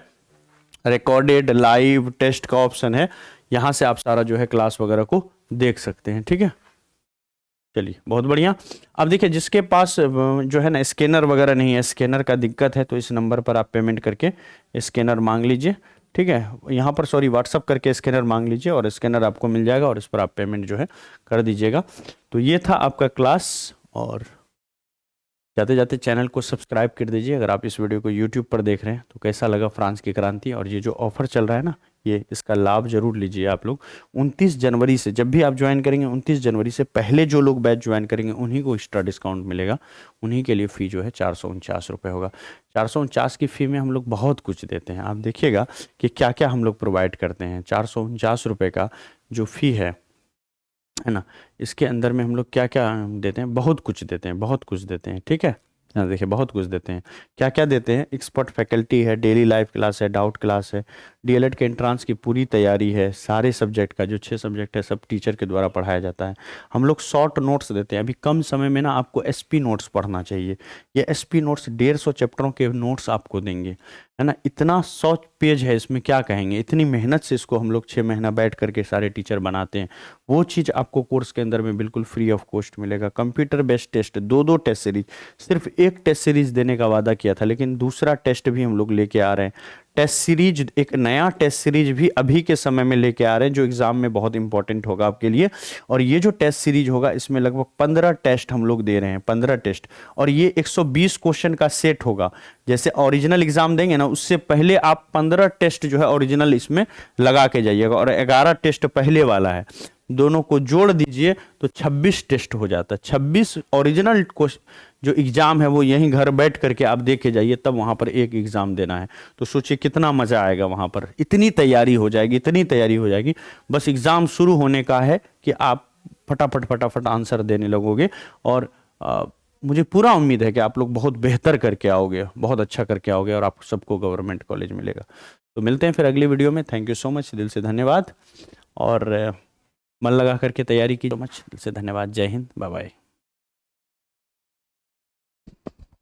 रिकॉर्डेड लाइव टेस्ट का ऑप्शन है, यहाँ से आप सारा जो है क्लास वगैरह को देख सकते हैं, ठीक है। चलिए बहुत बढ़िया। अब देखिए, जिसके पास जो है ना स्कैनर वगैरह नहीं है, स्कैनर का दिक्कत है, तो इस नंबर पर आप पेमेंट करके स्कैनर मांग लीजिए, ठीक है। यहाँ पर सॉरी व्हाट्सअप करके स्कैनर मांग लीजिए, और स्कैनर आपको मिल जाएगा, और इस पर आप पेमेंट जो है कर दीजिएगा। तो ये था आपका क्लास, और जाते जाते चैनल को सब्सक्राइब कर दीजिए। अगर आप इस वीडियो को यूट्यूब पर देख रहे हैं तो कैसा लगा फ्रांस की क्रांति, और ये जो ऑफर चल रहा है ना, ये इसका लाभ जरूर लीजिए आप लोग। 29 जनवरी से जब भी आप ज्वाइन करेंगे, 29 जनवरी से पहले जो लोग बैच ज्वाइन करेंगे उन्हीं को एक्स्ट्रा डिस्काउंट मिलेगा। उन्हीं के लिए फ़ी जो है 449 रुपये होगा। 449 की फ़ी में हम लोग बहुत कुछ देते हैं, आप देखिएगा कि क्या क्या हम लोग प्रोवाइड करते हैं। 449 रुपये का जो फ़ी है ना, इसके अंदर में हम लोग क्या क्या देते हैं, बहुत कुछ देते हैं, बहुत कुछ देते हैं, ठीक है। देखिए बहुत कुछ देते हैं, क्या क्या देते हैं। एक्सपर्ट फैकल्टी है, डेली लाइव क्लास है, डाउट क्लास है, DLED के एंट्रांस की पूरी तैयारी है, सारे सब्जेक्ट का जो 6 सब्जेक्ट है सब टीचर के द्वारा पढ़ाया जाता है। हम लोग शॉर्ट नोट्स देते हैं। अभी कम समय में ना आपको SP नोट्स पढ़ना चाहिए। ये SP नोट्स 150 चैप्टरों के नोट्स आपको देंगे, है ना। इतना 100 पेज है इसमें, क्या कहेंगे, इतनी मेहनत से इसको हम लोग 6 महीना बैठ करके सारे टीचर बनाते हैं। वो चीज़ आपको कोर्स के अंदर में बिल्कुल फ्री ऑफ कॉस्ट मिलेगा। Computer based test, 2 test series, सिर्फ एक टेस्ट सीरीज देने का वादा किया था, लेकिन दूसरा टेस्ट भी हम लोग लेके आ रहे हैं। टेस्ट सीरीज, एक नया टेस्ट सीरीज भी अभी के समय में लेके आ रहे हैं, जो एग्जाम में बहुत इंपॉर्टेंट होगा आपके लिए। और ये जो टेस्ट सीरीज होगा, इसमें लगभग 15 टेस्ट हम लोग दे रहे हैं, 15 टेस्ट, और ये 120 क्वेश्चन का सेट होगा। जैसे ओरिजिनल एग्जाम देंगे ना, उससे पहले आप 15 टेस्ट जो है ओरिजिनल इसमें लगा के जाइएगा, और 11 टेस्ट पहले वाला है। दोनों को जोड़ दीजिए तो 26 टेस्ट हो जाता है। 26 ओरिजिनल जो एग्जाम है वो यहीं घर बैठ करके आप देखे जाइए, तब वहां पर एक एग्जाम देना है। तो सोचिए कितना मजा आएगा वहां पर। इतनी तैयारी हो जाएगी, इतनी तैयारी हो जाएगी, बस एग्जाम शुरू होने का है कि आप फटाफट फटाफट आंसर देने लगोगे। और मुझे पूरा उम्मीद है कि आप लोग बहुत बेहतर करके आओगे, बहुत अच्छा करके आओगे, और आप सबको गवर्नमेंट कॉलेज मिलेगा। तो मिलते हैं फिर अगली वीडियो में। थैंक यू सो मच, दिल से धन्यवाद। और मन लगा करके तैयारी की। मच दिल से धन्यवाद। जय हिंद, बाय बाय।